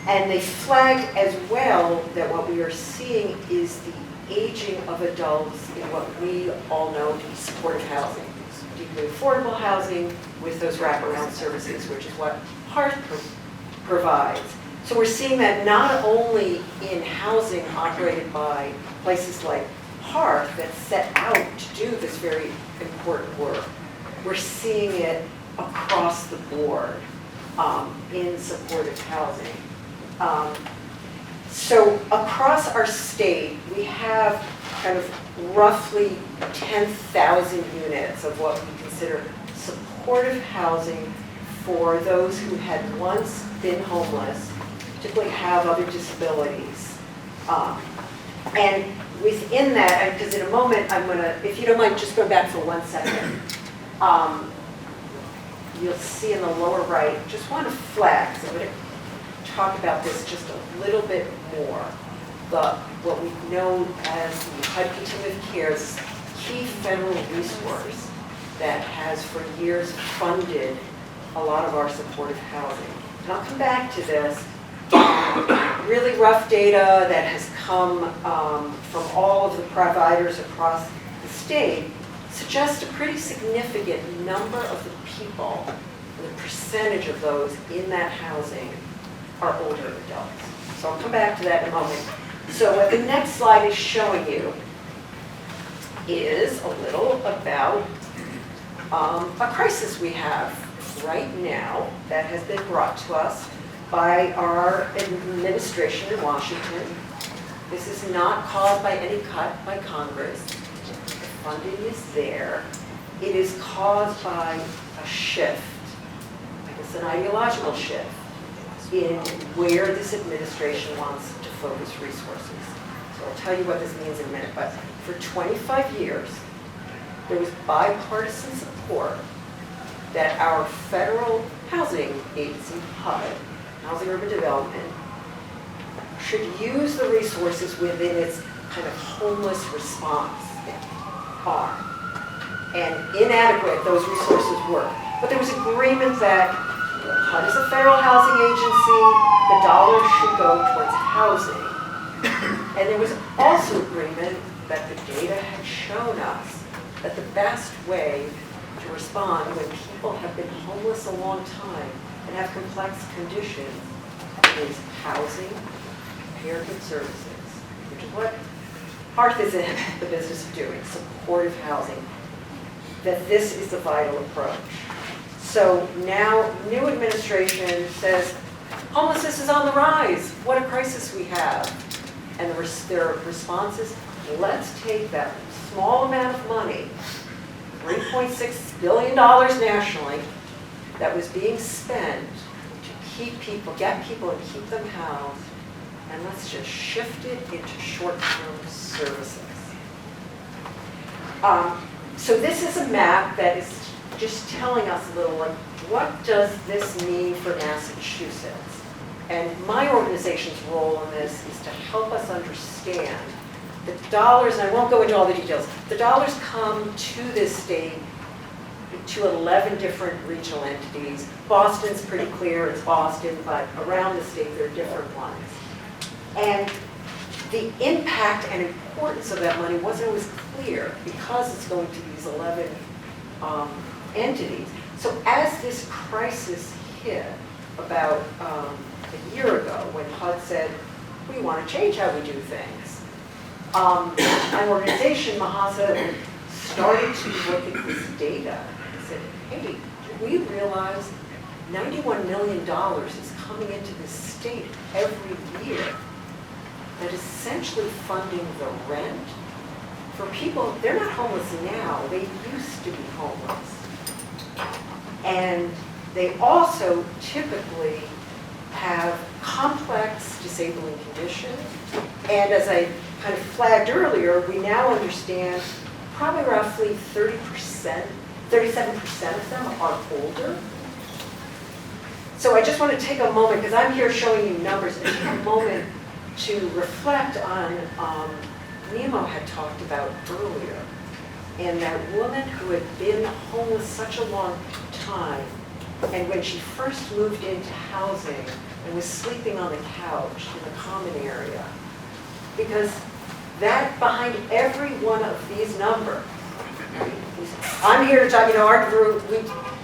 S10: And they flagged as well that what we are seeing is the aging of adults in what we all know to be supportive housing, deeply affordable housing with those wraparound services, which is what Hearth provides. So we're seeing that not only in housing operated by places like Hearth that set out to do this very important work, we're seeing it across the board in supportive housing. So across our state, we have kind of roughly 10,000 units of what we consider supportive housing for those who had once been homeless, particularly have other disabilities. And within that, because in a moment I'm going to, if you don't mind, just go back for 1 second. You'll see in the lower right, just want to flag, so I'm going to talk about this just a little bit more. What we've known as the HUD Continuum of Care's key federal resource that has for years funded a lot of our supportive housing. And I'll come back to this. Really rough data that has come from all of the providers across the state suggests a pretty significant number of the people, the percentage of those in that housing are older adults. So I'll come back to that in a moment. So what the next slide is showing you is a little about a crisis we have right now that has been brought to us by our administration in Washington. This is not caused by any cut by Congress. The funding is there. It is caused by a shift, I guess an ideological shift, in where this administration wants to focus resources. So I'll tell you what this means in a minute, but for 25 years, there was bipartisan support that our federal housing agency, HUD, Housing Urban Development, should use the resources within its kind of homeless response arm. And inadequate those resources were. But there was agreement that HUD is a federal housing agency, the dollars should go towards housing. And there was also agreement that the data had shown us that the best way to respond when people have been homeless a long time and have complex conditions is housing, care and services, which is what Hearth is in the business of doing, supportive housing, that this is the vital approach. So now, new administration says, homelessness is on the rise. What a crisis we have. And their response is, let's take that small amount of money, $3.6 billion nationally, that was being spent to keep people, get people and keep them housed, and let's just shift it into short-term services. So this is a map that is just telling us a little, like, what does this mean for Massachusetts? And my organization's role in this is to help us understand the dollars, and I won't go into all the details, the dollars come to this state to 11 different regional entities. Boston's pretty clear, it's Boston, but around the state there are different ones. And the impact and importance of that money wasn't always clear because it's going to these 11 entities. So as this crisis hit about a year ago, when HUD said, we want to change how we do things, an organization, MHSA, started to look at this data and said, hey, we realize $91 million is coming into this state every year that is essentially funding the rent for people. They're not homeless now, they used to be homeless. And they also typically have complex disabling conditions. And as I kind of flagged earlier, we now understand probably roughly 37% of them are older. So I just want to take a moment, because I'm here showing you numbers, and take a moment to reflect on Nemo had talked about earlier, and that woman who had been homeless such a long time, and when she first moved into housing and was sleeping on the couch in the common area, because that behind every one of these numbers, I'm here to talk, our group, we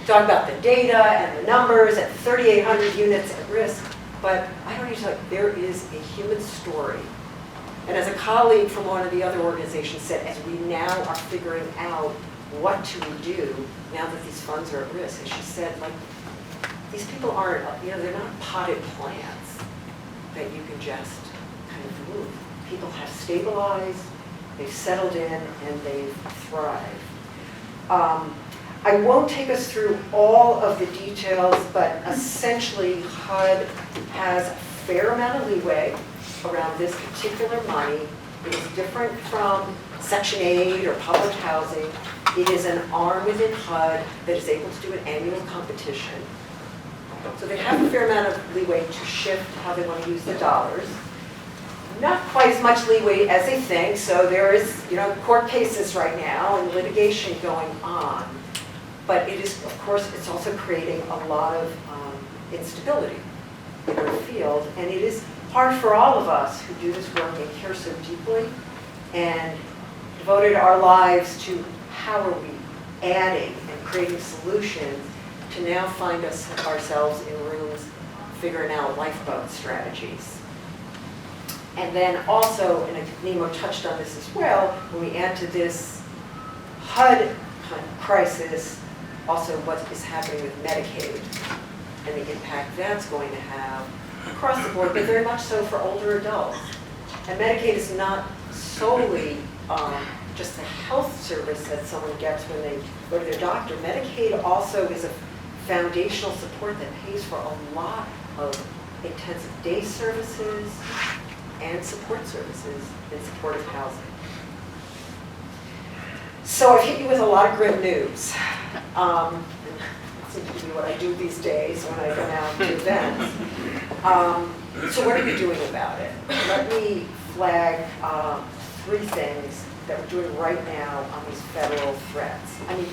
S10: talk about the data and the numbers and 3,800 units at risk, but I don't need to talk, there is a human story. And as a colleague from one of the other organizations said, as we now are figuring out what to do now that these funds are at risk, and she said, like, these people aren't, they're not potted plants that you can just kind of move. People have stabilized, they've settled in, and they've thrived. I won't take us through all of the details, but essentially HUD has a fair amount of leeway around this particular money. It is different from Section 8 or public housing. It is an arm within HUD that is able to do an annual competition. So they have a fair amount of leeway to shift how they want to use the dollars. Not quite as much leeway as they think, so there is, court cases right now and litigation going on. But it is, of course, it's also creating a lot of instability in the field, and it is hard for all of us who do this work and care so deeply and devoted our lives to how are we adding and creating solutions to now find ourselves in rooms figuring out lifeboat strategies. And then also, and Nemo touched on this as well, when we add to this HUD crisis, also what is happening with Medicaid and the impact that's going to have across the board, but very much so for older adults. And Medicaid is not solely just the health service that someone gets when they go to their doctor. Medicaid also is a foundational support that pays for a lot of intensive day services and support services in supportive housing. So I've hit you with a lot of grim news. That seems to be what I do these days when I go out to events. So what are we doing about it? Let me flag 3 things that we're doing right now on these federal threats. I mean,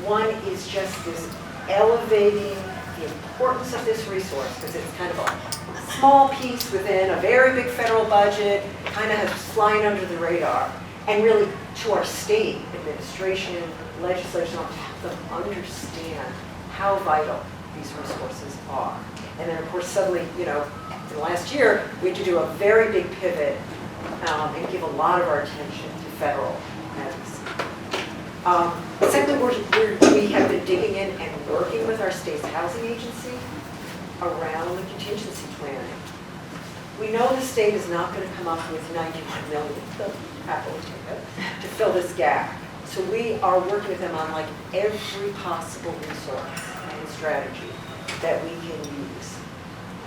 S10: one is just this elevating the importance of this resource, because it's kind of a small piece within a very big federal budget, kind of has flying under the radar. And really, to our state administration, legislation, to have them understand how vital these resources are. And then, of course, suddenly, you know, in the last year, we had to do a very big pivot and give a lot of our attention to federal entities. Secondly, we have been digging in and working with our state's housing agency around the contingency planning. We know the state is not going to come up with $91 million, happily to fill this gap. So we are working with them on like every possible resource and strategy that we can use.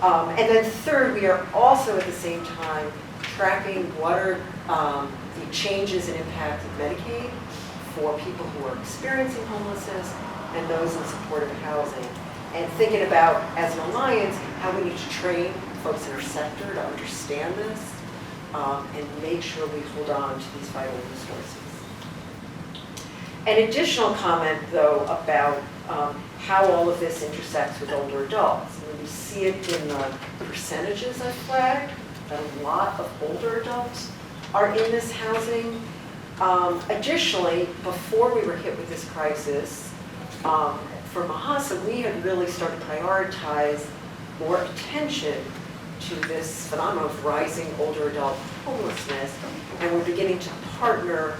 S10: And then third, we are also at the same time tracking what are the changes and impact of Medicaid for people who are experiencing homelessness and those in supportive housing. And thinking about, as an alliance, how we need to train folks in our sector to understand this and make sure we hold on to these vital resources. An additional comment, though, about how all of this intersects with older adults. I mean, we see it in the percentages I flagged, that a lot of older adults are in this housing. Additionally, before we were hit with this crisis, for MHSA, we had really started to prioritize more attention to this phenomenon of rising older adult homelessness, and we're beginning to partner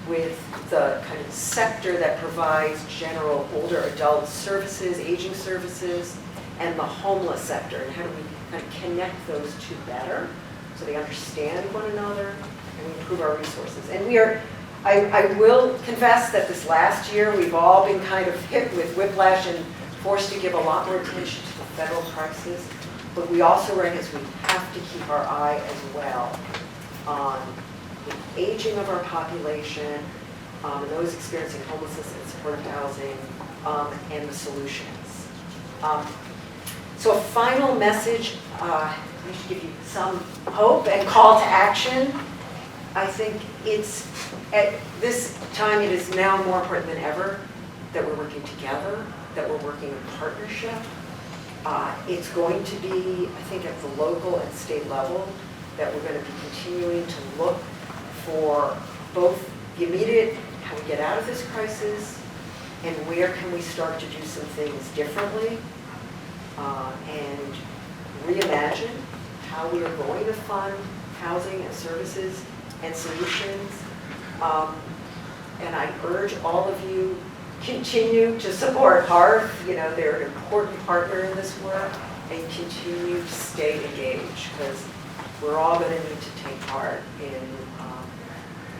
S10: with the kind of sector that provides general older adult services, aging services, and the homeless sector, and how do we kind of connect those two better so they understand one another and we improve our resources. And we are, I will confess that this last year we've all been kind of hit with whiplash and forced to give a lot more attention to the federal crisis, but we also recognize we have to keep our eye as well on the aging of our population, and those experiencing homelessness and supportive housing, and the solutions. So a final message, we should give you some hope and call to action. I think it's, at this time, it is now more important than ever that we're working together, that we're working in partnership. It's going to be, I think, at the local and state level that we're going to be continuing to look for both the immediate, how we get out of this crisis, and where can we start to do some things differently, and reimagine how we are going to fund housing and services and solutions. And I urge all of you, continue to support Hearth. You know, they're an important partner in this work, and continue to stay engaged, because we're all going to need to take part in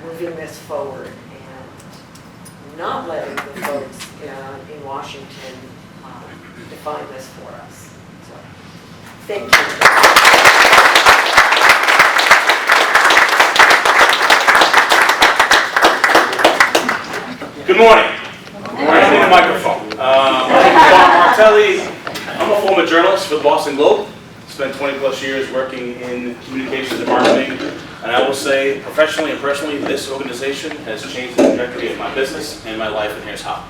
S10: moving this forward and not letting the folks in Washington define this for us. So, thank you.
S11: Good morning. I need a microphone. My name is Bob Martelli. I'm a former journalist for the Boston Globe. Spent 20 plus years working in communications and marketing. And I will say, professionally and personally, this organization has changed the trajectory of my business and my life, and here's how.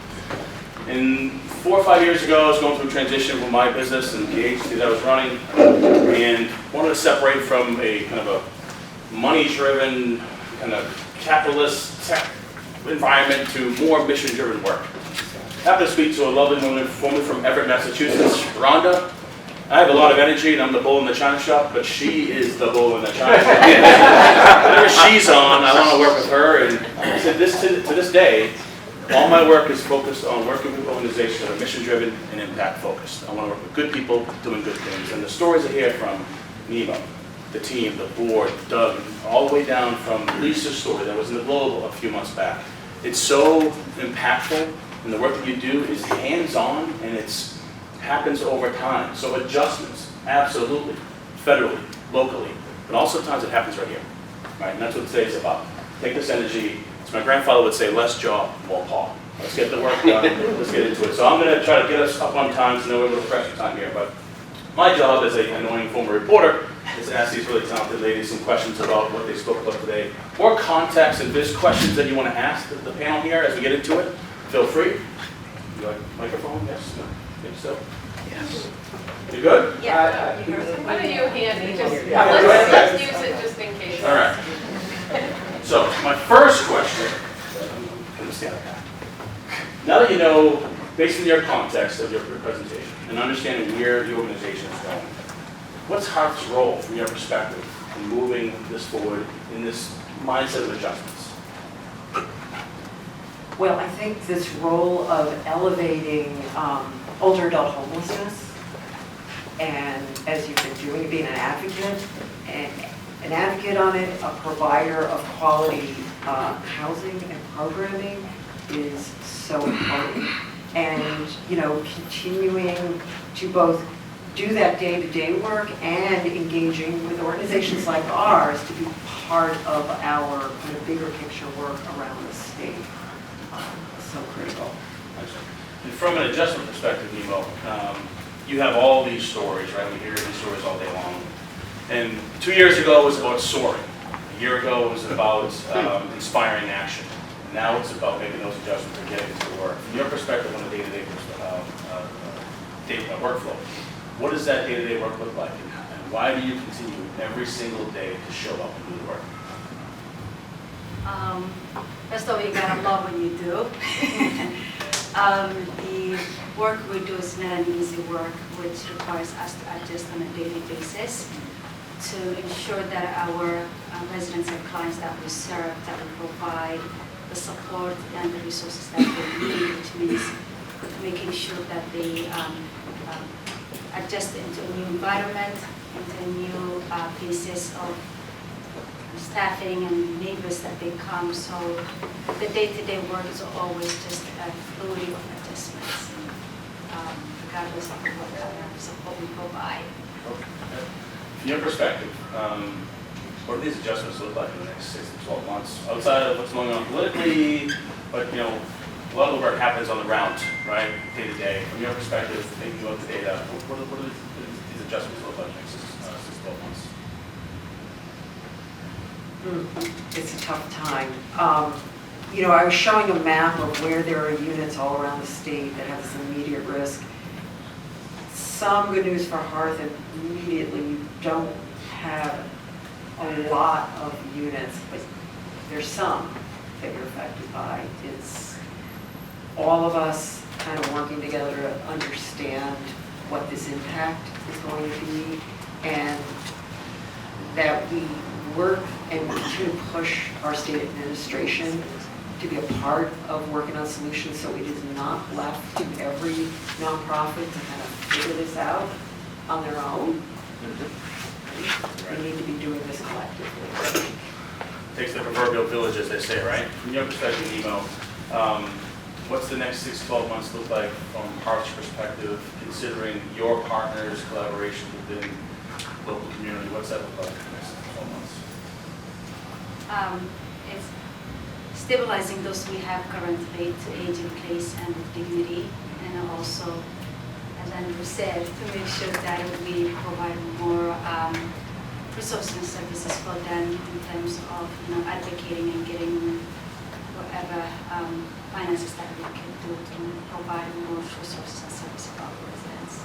S11: 4 or 5 years ago, I was going through a transition from my business and the agency that I was running, and wanted to separate from a kind of a money-driven, kind of capitalist tech environment to more mission-driven work. I happen to speak to a lovely woman from Everett, Massachusetts, Rhonda. I have a lot of energy, and I'm the bull in the china shop, but she is the bull in the china shop. Whenever she's on, I want to work with her, and I said, to this day, all my work is focused on working with organizations that are mission-driven and impact-focused. I want to work with good people doing good things, and the stories I hear from Nemo, the team, the board, Doug, all the way down from Lisa's story that was in the Globe a few months back. It's so impactful, and the work that you do is hands-on, and it happens over time. So adjustments, absolutely, federally, locally, but also sometimes it happens right here, right? And that's what today's about. Take this energy. As my grandfather would say, less jaw, more paw. Let's get the work done. Let's get into it. So I'm going to try to get us up on time, so no we're a little pressure time here. But my job as an annoying former reporter is ask these really talented ladies some questions about what they spoke about today, or context, and if there's questions that you want to ask the panel here as we get into it, feel free. You like microphone? Yes? No? Think so? Yes. You good?
S3: Yeah. Why don't you hand it, just,
S1: Yeah.
S3: let's use it just in case.
S11: All right. So, my first question, I'm stand up. Now that you know, based on your context of your presentation and understanding where the organization is going, what's Hearth's role from your perspective in moving this forward in this mindset of adjustments?
S10: Well, I think this role of elevating older adult homelessness, and as you've been doing, being an advocate on it, a provider of quality housing and programming is so important. And, you know, continuing to both do that day-to-day work and engaging with organizations like ours to be part of our kind of bigger picture work around the state. So critical.
S11: And from an adjustment perspective, Nemo, you have all these stories, right? We hear these stories all day long. And 2 years ago it was about soaring. A year ago it was about inspiring action. Now it's about making those adjustments and getting to work. From your perspective on a day-to-day workflow, what does that day-to-day work look like? And why do you continue every single day to show up and do the work?
S6: First of all, you gotta love what you do. The work we do is not an easy work, which requires us to adjust on a daily basis to ensure that our residents and clients that we serve, that we provide the support and the resources that they need, which means making sure that they adjust into a new environment, into new pieces of staffing and neighbors that they come. So the day-to-day work is always just a fluid of adjustments, regardless of what support we provide.
S11: From your perspective, what do these adjustments look like in the next 6 to 12 months? Outside of what's going on politically, but you know, a lot of the work happens on the ground, right, day to day. From your perspective, thinking about the data, what do these adjustments look like in the next 6 to 12 months?
S10: It's a tough time. You know, I was showing a map of where there are units all around the state that have this immediate risk. Some good news for Hearth, immediately you don't have a lot of units, but there's some that you're affected by. It's all of us kind of working together to understand what this impact is going to be, and that we work and continue to push our state administration to be a part of working on solutions, so it is not left to every nonprofit to kind of figure this out on their own. We need to be doing this collectively.
S11: Takes the proverbial village, as they say, right? From your perspective, Nemo, what's the next 6 to 12 months look like from Hearth's perspective, considering your partners' collaboration within local community? What's that look like in the next 6 to 12 months?
S6: It's stabilizing those we have currently to age in place and with dignity, and also, as Andrew said, to make sure that we provide more resources and services for them in terms of, you know, advocating and getting whatever finances that we can do to provide more resources and services for our residents.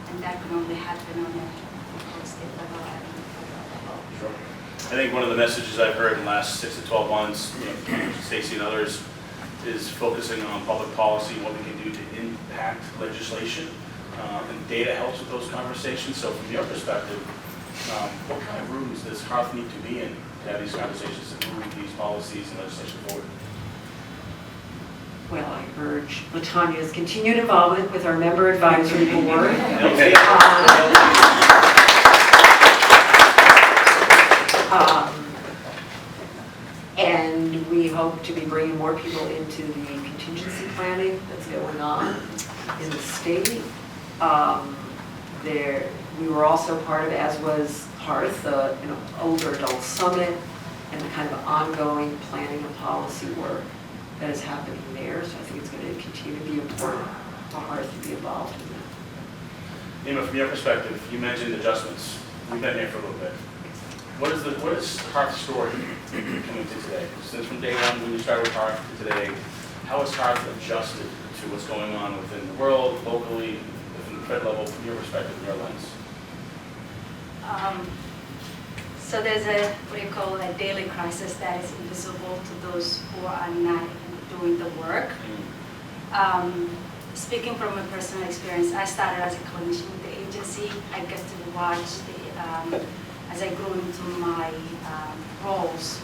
S6: And that can only happen on a state level and federal level.
S11: Sure. I think one of the messages I've heard in the last 6 to 12 months, you know, Stacy and others, is focusing on public policy, what we can do to impact legislation, and data helps with those conversations. So from your perspective, what kind of rooms does Hearth need to be in to have these conversations and move these policies and legislation forward?
S10: Well, I urge LaTanya's continued involvement with our member advisory board. And we hope to be bringing more people into the contingency planning that's going on in the state. We were also part of, as was Hearth, the older adult summit and the kind of ongoing planning and policy work that is happening there. So I think it's going to continue to be important for Hearth to be involved in that.
S11: Nima, from your perspective, you mentioned adjustments. We've been here for a little bit. What is Hearth's story coming to today? Since from day one when you started with Hearth to today, how has Hearth adjusted to what's going on within the world, locally, within the Fed level, from your perspective, your lens?
S6: So there's a daily crisis that is invisible to those who are not doing the work. Speaking from a personal experience, I started as a clinician with the agency. I get to watch as I grew into my roles,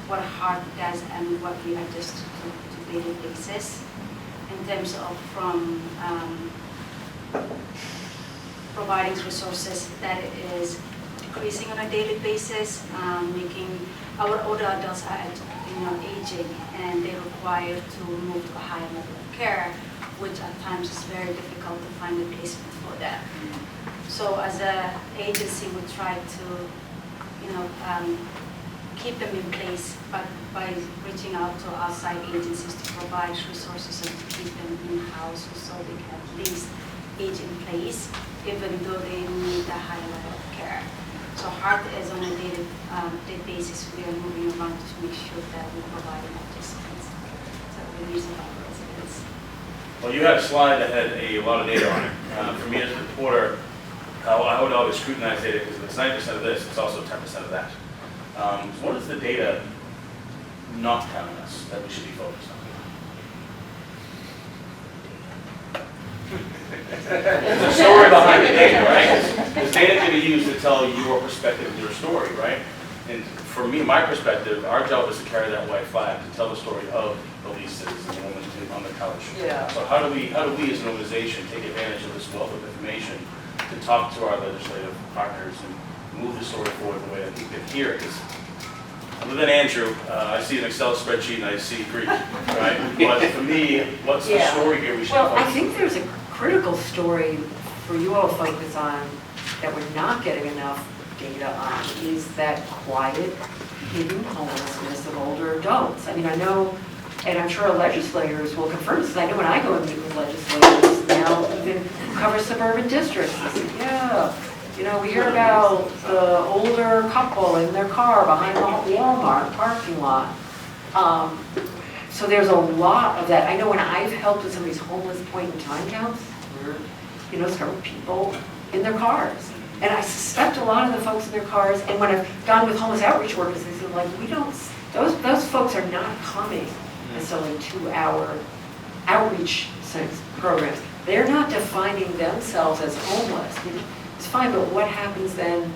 S6: what Hearth does and what we adjust to daily basis in terms of from providing resources that is decreasing on a daily basis, making our older adults are aging and they're required to move to a higher level of care, which at times is very difficult to find a placement for them. So as an agency, we try to, keep them in place, but by reaching out to outside agencies to provide resources and to keep them in-house so they can at least age in place, even though they need a higher level of care. So Hearth is on a day basis, we are moving around to make sure that we provide enough disciplines. So we're using our residents.
S11: Well, you had a slide that had a lot of data on it. For me as a reporter, I would always scrutinize data because if it's 90% of this, it's also 10% of that. What is the data not telling us that we should be focused on? There's a story behind the data, right? Because data can be used to tell your perspective of your story, right? And for me, my perspective, our job is to carry that white flag, to tell the story of the least citizens, the woman on the couch.
S10: Yeah.
S11: So how do we as an organization take advantage of this wealth of information to talk to our legislative partners and move the story forward the way that we can hear it? Because other than Andrew, I see an Excel spreadsheet and I see Greek, right? But for me, what's the story here we should
S10: Well, I
S11: focus
S10: think there's a critical story for you all to focus on that we're not getting enough data on is that quiet, hidden homelessness of older adults. I mean, I know, and I'm sure our legislators will confirm this, I know when I go and meet with legislators now, even who cover suburban districts, they say, yeah, we hear about the older couple in their car behind the Walmart parking lot. So there's a lot of that. I know when I've helped with some of these homeless point in time counts, where, several people in their cars. And I suspect a lot of the folks in their cars, and when I've gone with homeless outreach workers, they say, those folks are not coming necessarily to our outreach programs. They're not defining themselves as homeless. It's fine, but what happens then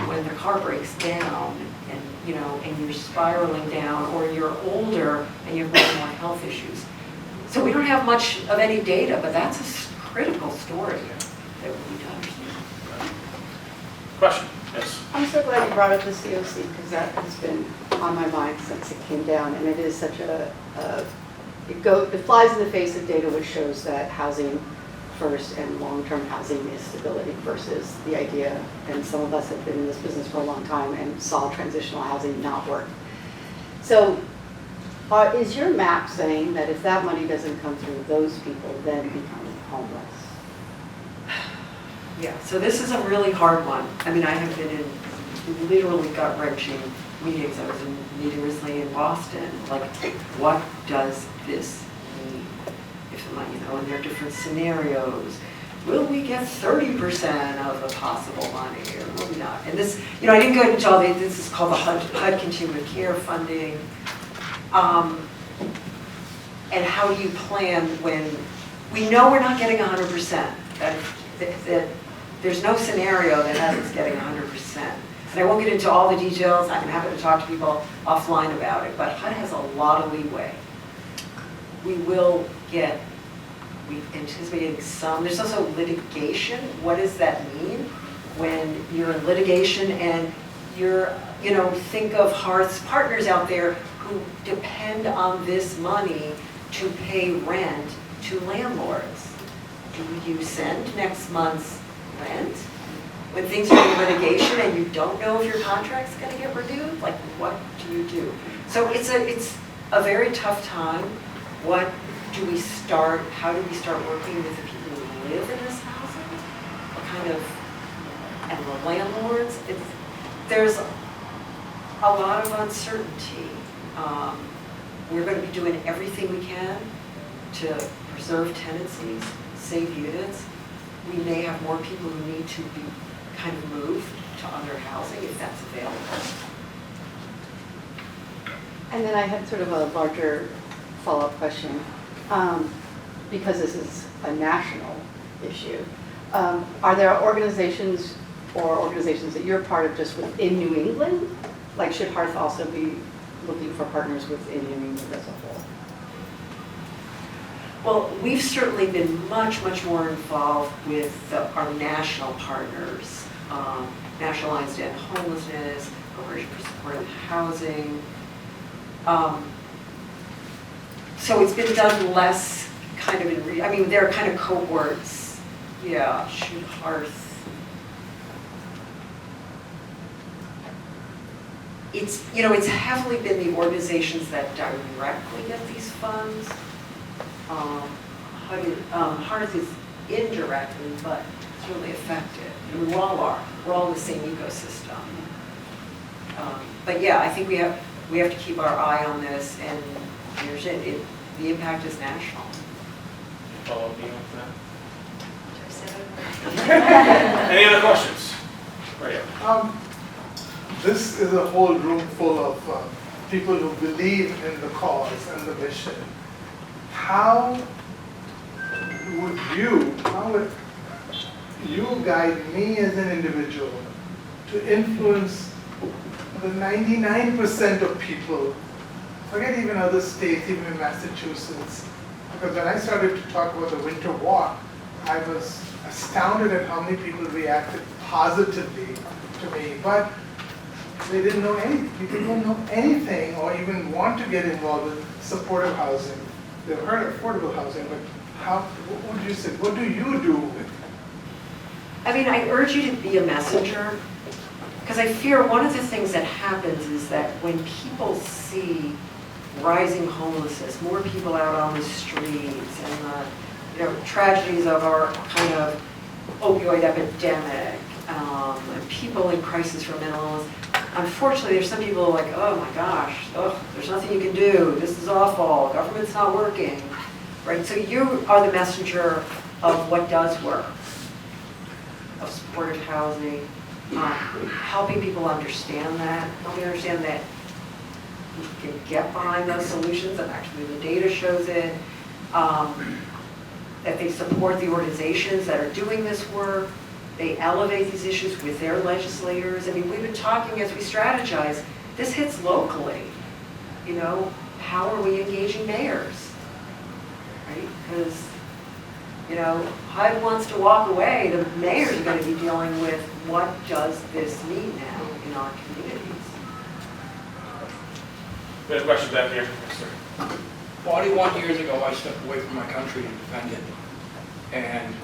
S10: when their car breaks down and you're spiraling down, or you're older and you have more health issues? So we don't have much of any data, but that's a critical story that we need to understand.
S11: Question? Yes.
S12: I'm so glad you brought up the COC because that has been on my mind since it came down, and it is such it flies in the face of data which shows that housing first and long-term housing is stability versus the idea, and some of us have been in this business for a long time and saw transitional housing not work. So is your map saying that if that money doesn't come through, those people then become homeless?
S10: Yeah, so this is a really hard one. I mean, I have been in literally gut-wrenching meetings. I was in a meeting recently in Boston. Like, what does this mean? And there are different scenarios. Will we get 30% of the possible money, or will we not? And this, I didn't go into all this is called the HUD Continuum Care Funding. And how do you plan when we know we're not getting 100%? That there's no scenario that has us getting 100%. And I won't get into all the details. I'm happy to talk to people offline about it. But HUD has a lot of leeway. We anticipating some. There's also litigation. What does that mean when you're in litigation and you're, think of Hearth's partners out there who depend on this money to pay rent to landlords. Do you send next month's rent when things are in litigation and you don't know if your contract's going to get renewed? Like, what do you do? So it's a very tough time. How do we start working with the people who live in this housing? And the landlords there's a lot of uncertainty. We're going to be doing everything we can to preserve tenancies, save units. We may have more people who need to be kind of moved to other housing if that's available.
S12: And then I had sort of a larger follow-up question, because this is a national issue. Are there organizations that you're part of just within New England? Like, should Hearth also be looking for partners within New England as a whole?
S10: Well, we've certainly been much, much more involved with our national partners, National Alliance to End Homelessness, Corporation for Supportive Housing. So it's been done less kind of I mean, there are kind of cohorts. Yeah, should Hearth. It's, you know, it's heavily been the organizations that directly get these funds. Hearth is indirectly, but it's really effective. And we all are. We're all in the same ecosystem. But yeah, I think we have to keep our eye on this, and the impact is national.
S11: Follow up on that? Any other questions? Right here.
S4: This is a whole room full of people who believe in the cause and the mission. How would you guide me as an individual to influence the 99% of people, forget even other states, even in Massachusetts, because when I started to talk about the winter walk, I was astounded at how many people reacted positively to me, but they didn't know anything. People don't know anything or even want to get involved with supportive housing. They've heard of affordable housing, but what would you say? What do you do with it?
S10: I mean, I urge you to be a messenger, because I fear one of the things that happens is that when people see rising homelessness, more people out on the streets, and the tragedies of our kind of opioid epidemic, and people in crisis for mental illness, unfortunately, there's some people who are like, oh my gosh, there's nothing you can do, this is awful, government's not working, right? So you are the messenger of what does work, of supportive housing, helping people understand that, helping understand that you can get behind those solutions, and actually the data shows it, that they support the organizations that are doing this work, they elevate these issues with their legislators. I mean, we've been talking as we strategize, this hits locally. You know, how are we engaging mayors, right? Because, you know, HUD wants to walk away, the mayors are going to be dealing with what does this mean now in our communities.
S11: We have a question back here. Yes, sir.
S13: 41 years ago, I stepped away from my country and defended it. And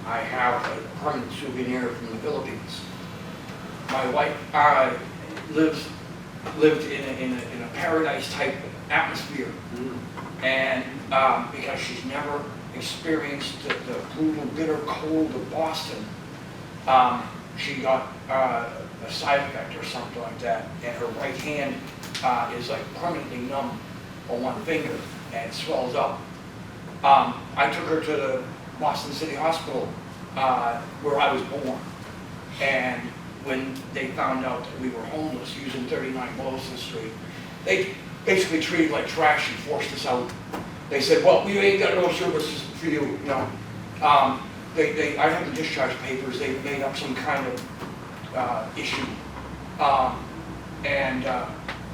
S13: I have a permanent souvenir from the Philippines. My wife lived in a paradise-type atmosphere. And because she's never experienced the brutal, bitter cold of Boston, she got a side effect or something like that, and her right hand is like permanently numb on one finger, and it swells up. I took her to the Boston City Hospital where I was born, and when they found out that we were homeless using 39 Boylston Street, they basically treated like trash and forced us out. They said, well, we ain't got no services for you, you know. I have the discharge papers, they made up some kind of issue.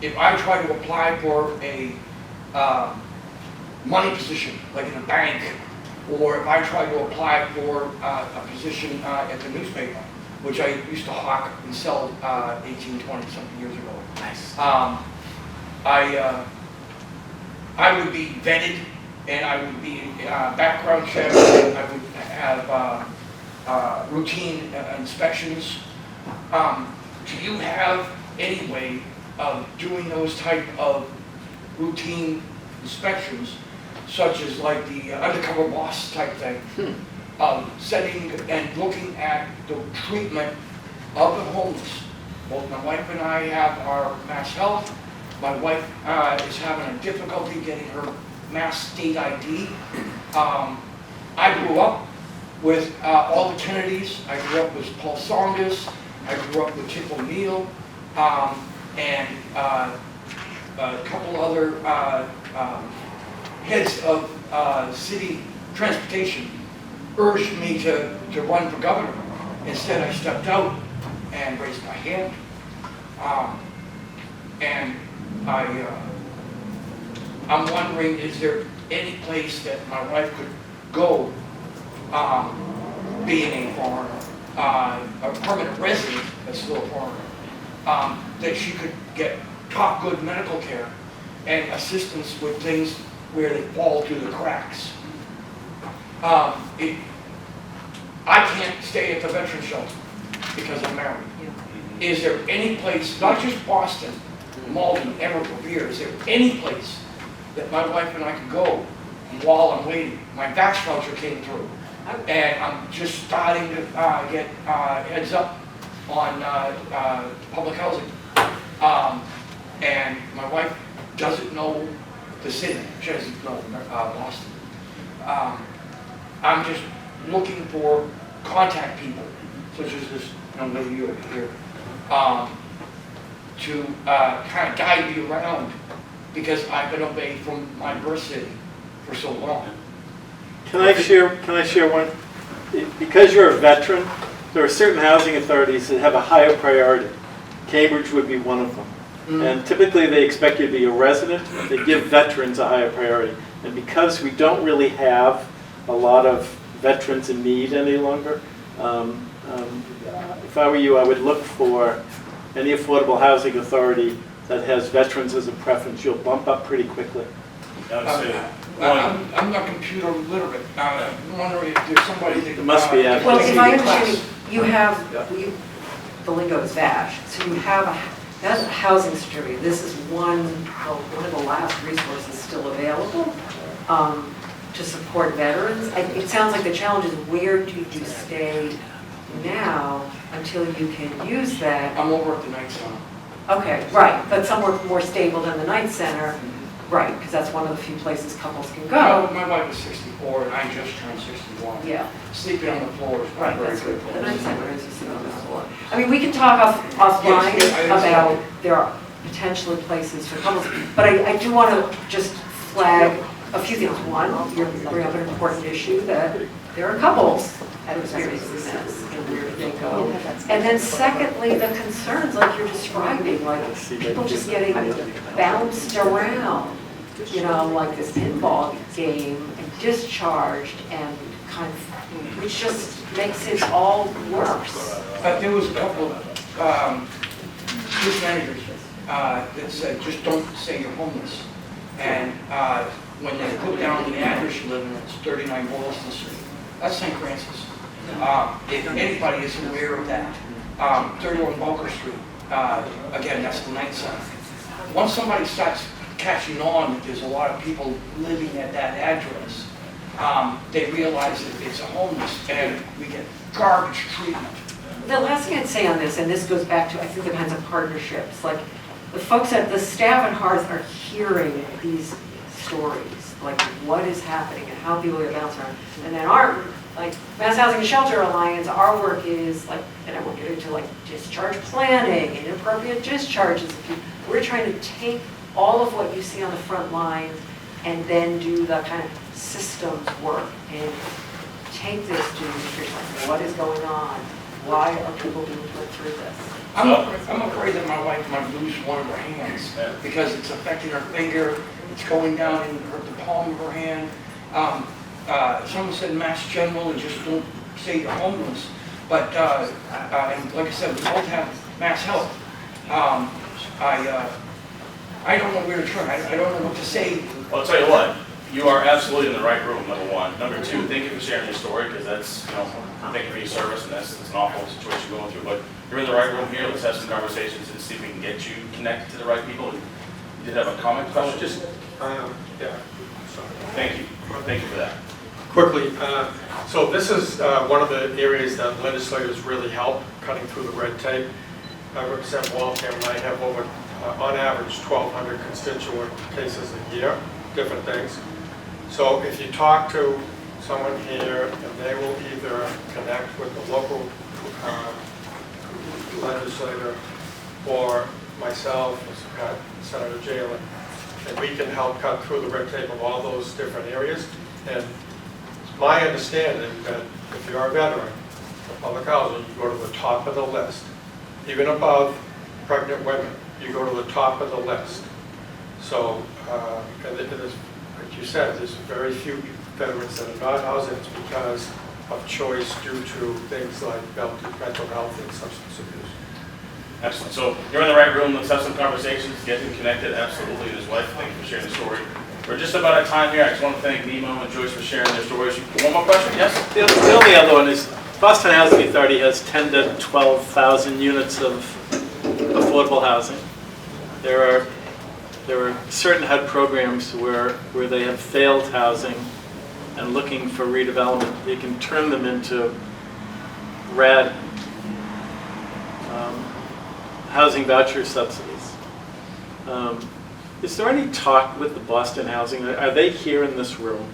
S13: If I try to apply for a money position, like in a bank, or if I try to apply for a position at the newspaper, which I used to hawk and sell 18, 20 something years ago.
S11: Nice.
S13: I would be vetted, and I would be background checked, and I would have routine inspections. Do you have any way of doing those type of routine inspections, such as like the undercover boss type thing, setting and looking at the treatment of the homeless Both my wife and I have our Mass Health. My wife is having a difficulty getting her Mass State ID. I grew up with all the Kennedys. I grew up with Paul Saunders. I grew up with Chip O'Neill, and a couple other heads of city transportation urged me to run for governor. Instead, I stepped out and raised my hand. And I'm wondering, is there any place that my wife could go, being a foreigner, a permanent resident, but still a foreigner, that she could get top good medical care and assistance with things where they fall through the cracks? I can't stay at the veteran shelter because I'm married. Is there any place, not just Boston, Malden, Everett, Revere, is there any place that my wife and I can go while I'm waiting? My vax voucher came through, and I'm just starting to get heads up on public housing. And my wife doesn't know the city, she doesn't know Boston. I'm just looking for contact people, such as this young lady over here, to kind of guide me around, because I've been away from my birth city for so long.
S14: Can I share one? Because you're a veteran, there are certain housing authorities that have a higher priority. Cambridge would be one of them. And typically they expect you to be a resident. They give veterans a higher priority. And because we don't really have a lot of veterans in need any longer, if I were you, I would look for any affordable housing authority that has veterans as a preference. You'll bump up pretty quickly.
S13: I'm not computer literate. I'm wondering if there's somebody that...
S14: It must be after.
S10: Well, if I understand, you have, the lingo is VASH, so you have that's a housing certificate. This is one of the last resources still available to support veterans. It sounds like the challenge is, where do you stay now until you can use that?
S13: I'm over at the Night Center.
S10: Okay, right, but somewhere more stable than the Night Center, right, because that's one of the few places couples can go.
S13: My wife is 64 and I just turned 61.
S10: Yeah.
S13: Sleeping on the floor is
S10: Right,
S13: very
S10: that's
S13: good.
S10: what the Night Center is, you sit on the floor. I mean, we can talk offline
S13: Yes, I understand.
S10: about, there are potentially places for couples, but I do want to just flag a few things. One, you bring up an important issue, that there are couples that experience this, and where do they go? And then secondly, the concerns like you're describing, like people just getting bounced around, you know, like this pinball game, and discharged, and kind of, which just makes it all worse.
S13: There was a couple of city managers that said, just don't say you're homeless. And when they put down the address you live in, it's 39 Boylston Street. That's St. Francis. If anybody is aware of that, 31 Walker Street, again, that's the Night Center. Once somebody starts catching on that there's a lot of people living at that address, they realize that it's a homeless, and we get garbage treatment.
S10: The last thing I'd say on this, and this goes back to, I think, the kinds of partnerships, like the folks at the staff at Hearth are hearing these stories, like what is happening and how people are bouncing around. And then our, like Mass Housing and Shelter Alliance, our work is like, and I won't get into like discharge planning and inappropriate discharges. We're trying to take all of what you see on the front lines and then do the kind of systems work and take this to what is going on? Why are people being put through this?
S13: I'm afraid that my wife might lose one of her hands because it's affecting her finger. It's going down in the palm of her hand. Someone said Mass General and just don't say you're homeless. But and like I said, we both have Mass Health. I don't know where to turn. I don't know what to say.
S11: Well, I'll tell you what, you are absolutely in the right room, number one. Number two, thank you for sharing your story, because that's, thank you for your service, and that's an awful situation you're going through. But you're in the right room here. Let's have some conversations and see if we can get you connected to the right people. You did have a comment, question? Just
S7: Yeah, sorry.
S11: thank you. Thank you for that.
S7: Quickly, so this is one of the areas that legislators really help, cutting through the red tape. I represent Waltham, and I have over, on average, 1,200 constituent cases a year, different things. So if you talk to someone here, and they will either connect with the local legislator or myself, Senator Jehlen, and we can help cut through the red tape of all those different areas. And it's my understanding that if you're a veteran of public housing, you go to the top of the list. Even above pregnant women, you go to the top of the list. So, and it is, like you said, there's very few veterans that are not housing because of choice due to things like mental health and substance abuse.
S11: Excellent. So you're in the right room. Let's have some conversations, get him connected. Absolutely. His wife, thank you for sharing the story. We're just about out of time here. I just want to thank Nemo and Joyce for sharing their stories. One more question? Yes?
S14: The only other one is Boston Housing Authority has 10 to 12,000 units of affordable housing. There are certain HUD programs where they have failed housing and looking for redevelopment. They can turn them into RAD, housing voucher subsidies. Is there any talk with the Boston Housing? Are they here in this room?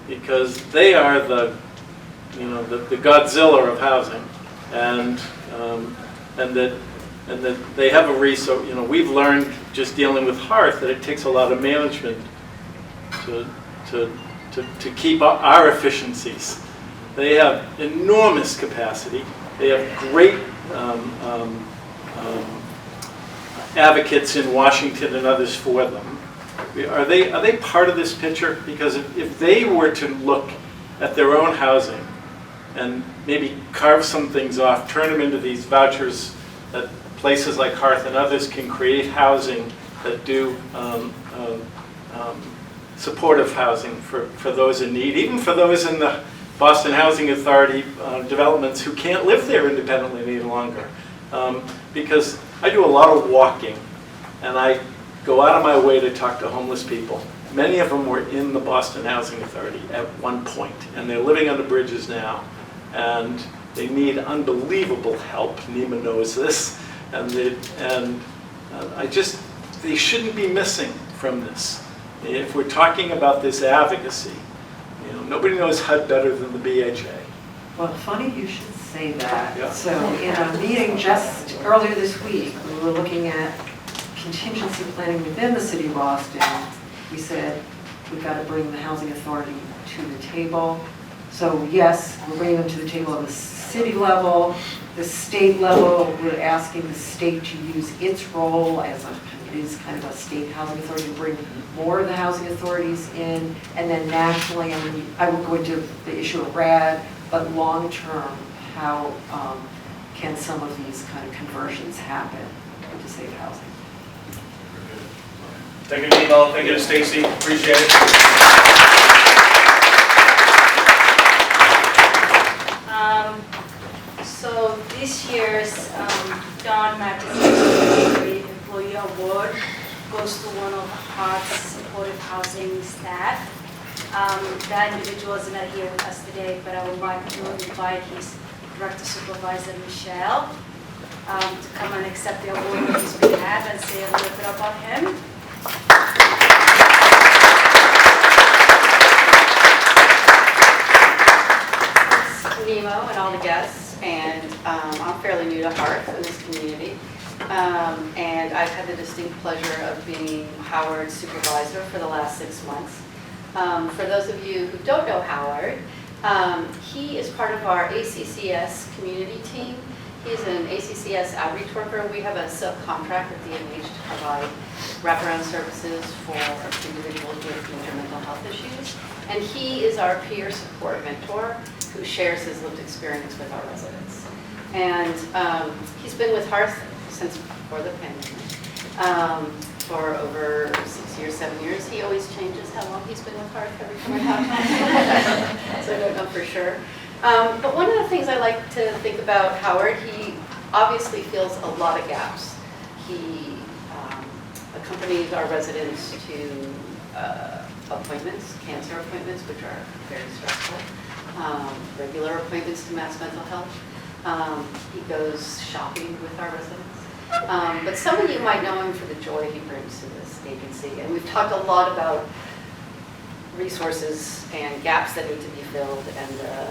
S14: Because they are the Godzilla of housing, and that they have a resource. We've learned just dealing with Hearth that it takes a lot of management to keep up our efficiencies. They have enormous capacity. They have great advocates in Washington and others for them. Are they part of this picture? Because if they were to look at their own housing and maybe carve some things off, turn them into these vouchers that places like Hearth and others can create housing that do supportive housing for those in need, even for those in the Boston Housing Authority developments who can't live there independently any longer. Because I do a lot of walking, and I go out of my way to talk to homeless people. Many of them were in the Boston Housing Authority at one point, and they're living under bridges now, and they need unbelievable help. Nima knows this, and they shouldn't be missing from this. If we're talking about this advocacy, nobody knows HUD better than the BHA.
S10: Well, funny you should say that.
S14: Yeah.
S10: So in a meeting just earlier this week, we were looking at contingency planning within the city of Boston. We said, we've got to bring the housing authority to the table. So yes, we're bringing them to the table at the city level, the state level. We're asking the state to use its role as it is kind of a state housing authority to bring more of the housing authorities in. And then nationally, I would go into the issue of RAD, but long term, how can some of these kind of conversions happen to save housing?
S11: Thank you, Nemo. Thank you to Stacy. Appreciate it.
S6: So this year's Don Matchett Employee Award goes to one of Hearth's supportive housing staff. That individual is not here with us today, but I would like to invite his Director Supervisor, Michelle, to come and accept the award on his behalf and say a little bit about him.
S12: Nemo and all the guests, and I'm fairly new to Hearth in this community, and I've had the distinct pleasure of being Howard's supervisor for the last 6 months. For those of you who don't know Howard, he is part of our ACCS community team. He's an ACCS outreach worker. We have a subcontract with DMH to provide wraparound services for individuals with major mental health issues. And he is our peer support mentor who shares his lived experience with our residents. And he's been with Hearth since before the pandemic. For over 6 years, 7 years. He always changes how long he's been with Hearth every time I talk to him. So I don't know for sure. But one of the things I like to think about Howard, he obviously fills a lot of gaps. He accompanies our residents to appointments, cancer appointments, which are very stressful, regular appointments to Mass Mental Health. He goes shopping with our residents. But some of you might know him for the joy he brings to this agency. And we've talked a lot about resources and gaps that need to be filled and the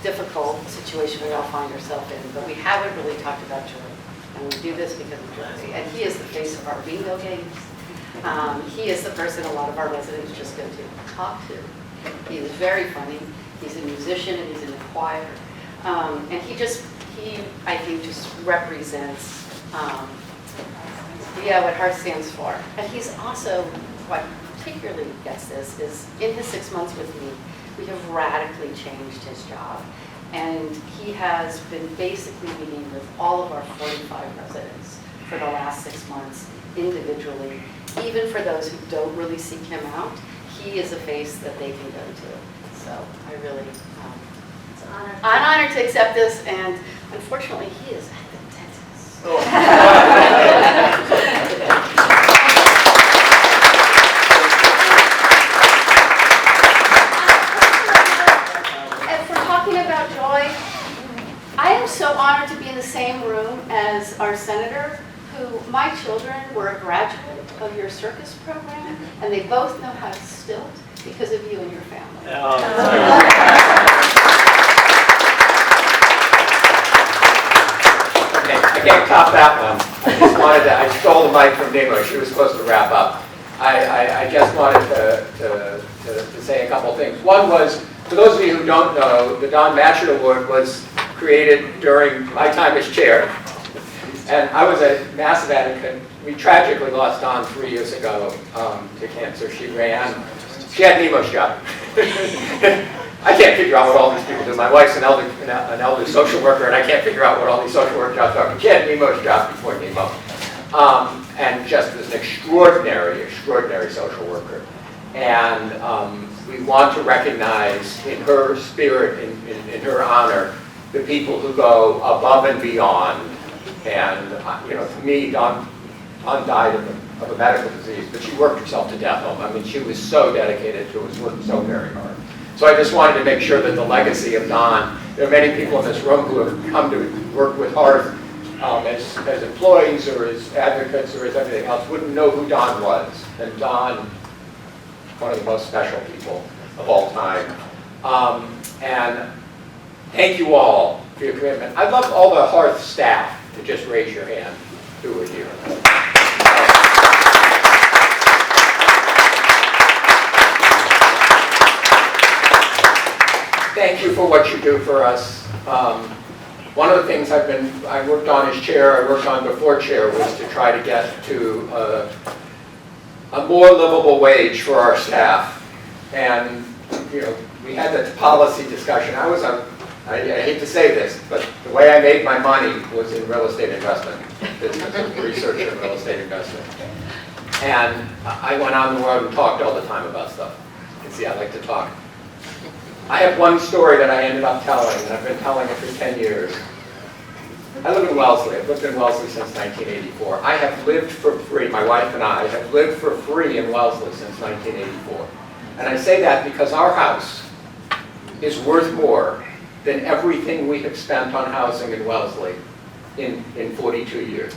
S12: difficult situation we all find ourselves in. But we haven't really talked about joy. And we do this because of joy. And he is the face of our bingo games. He is the person a lot of our residents just go to talk to. He is very funny. He's a musician and he's in the choir. And he, I think, just represents what Hearth stands for. And he's also, what particularly gets this, is in his 6 months with me, we have radically changed his job. And he has been basically meeting with all of our 45 residents for the last 6 months individually. Even for those who don't really seek him out, he is a face that they can go to. So I really,
S6: It's an honor.
S12: I'm honored to accept this, and unfortunately, he is at the dentist. If we're talking about joy, I am so honored to be in the same room as our senator, who my children were a graduate of your circus program, and they both know how to stilt because of you and your family.
S1: Okay, I can't top that one. I stole the mic from Nemo. She was supposed to wrap up. I just wanted to say a couple things. One was, for those of you who don't know, the Don Matchett Award was created during my time as chair. And I was a massive advocate. We tragically lost Dawn 3 years ago to cancer. She had Nemo's job. I can't figure out what all these people do. My wife's an elder social worker, and I can't figure out what all these social work jobs are. But she had Nemo's job before Nemo. And just was an extraordinary social worker. And we want to recognize in her spirit, in her honor, the people who go above and beyond. And, to me, Dawn died of a medical disease, but she worked herself to death. I mean, she was so dedicated to it, was working so very hard. So I just wanted to make sure that the legacy of Dawn, there are many people in this room who have come to work with Hearth as employees or as advocates or as everything else, wouldn't know who Dawn was. And Dawn, one of the most special people of all time. And thank you all for your commitment. I'd love all the Hearth staff to just raise your hand who are here. Thank you for what you do for us. One of the things I worked on as chair, I worked on before chair, was to try to get to a more livable wage for our staff. And, we had that policy discussion. I hate to say this, but the way I made my money was in real estate investment, business, research and real estate investment. And I went on the road and talked all the time about stuff. You can see I like to talk. I have one story that I ended up telling, and I've been telling it for 10 years. I live in Wellesley. I've lived in Wellesley since 1984. I have lived for free, my wife and I have lived for free in Wellesley since 1984. And I say that because our house is worth more than everything we have spent on housing in Wellesley in 42 years.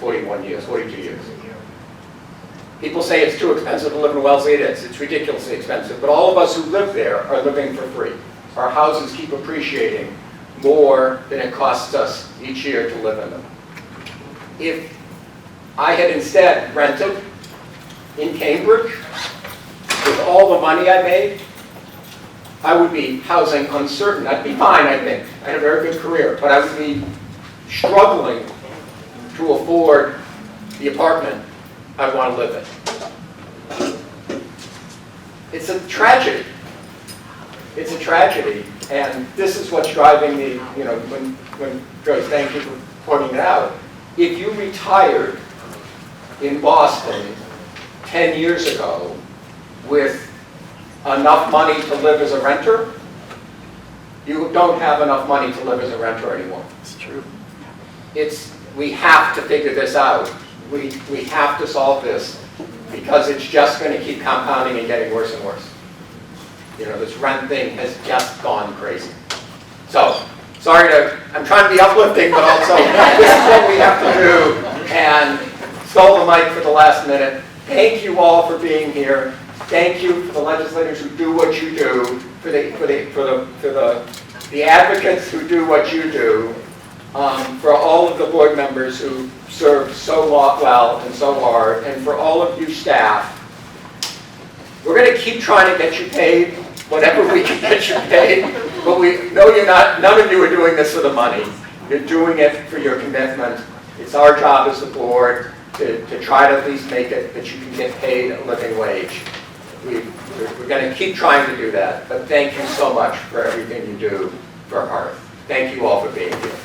S1: People say it's too expensive to live in Wellesley. It is. It's ridiculously expensive. But all of us who live there are living for free. Our houses keep appreciating more than it costs us each year to live in them. If I had instead rented in Cambridge with all the money I made, I would be housing uncertain. I'd be fine, I think. I had a very good career, but I would be struggling to afford the apartment I want to live in. It's a tragedy. It's a tragedy, and this is what's driving me, when Joyce, thank you for pointing it out. If you retired in Boston 10 years ago with enough money to live as a renter, you don't have enough money to live as a renter anymore.
S14: It's true.
S1: We have to figure this out. We have to solve this because it's just going to keep compounding and getting worse and worse. This rent thing has just gone crazy. So, I'm trying to be uplifting, but also this is what we have to do. And stole the mic for the last minute. Thank you all for being here. Thank you for the legislators who do what you do, for the advocates who do what you do, for all of the board members who serve so well and so hard, and for all of you staff. We're going to keep trying to get you paid, whatever we can get you paid, but we know you're not, none of you are doing this for the money. You're doing it for your commitment. It's our job as the board to try to at least make it that you can get paid a living wage. We're going to keep trying to do that, but thank you so much for everything you do for Hearth. Thank you all for being here.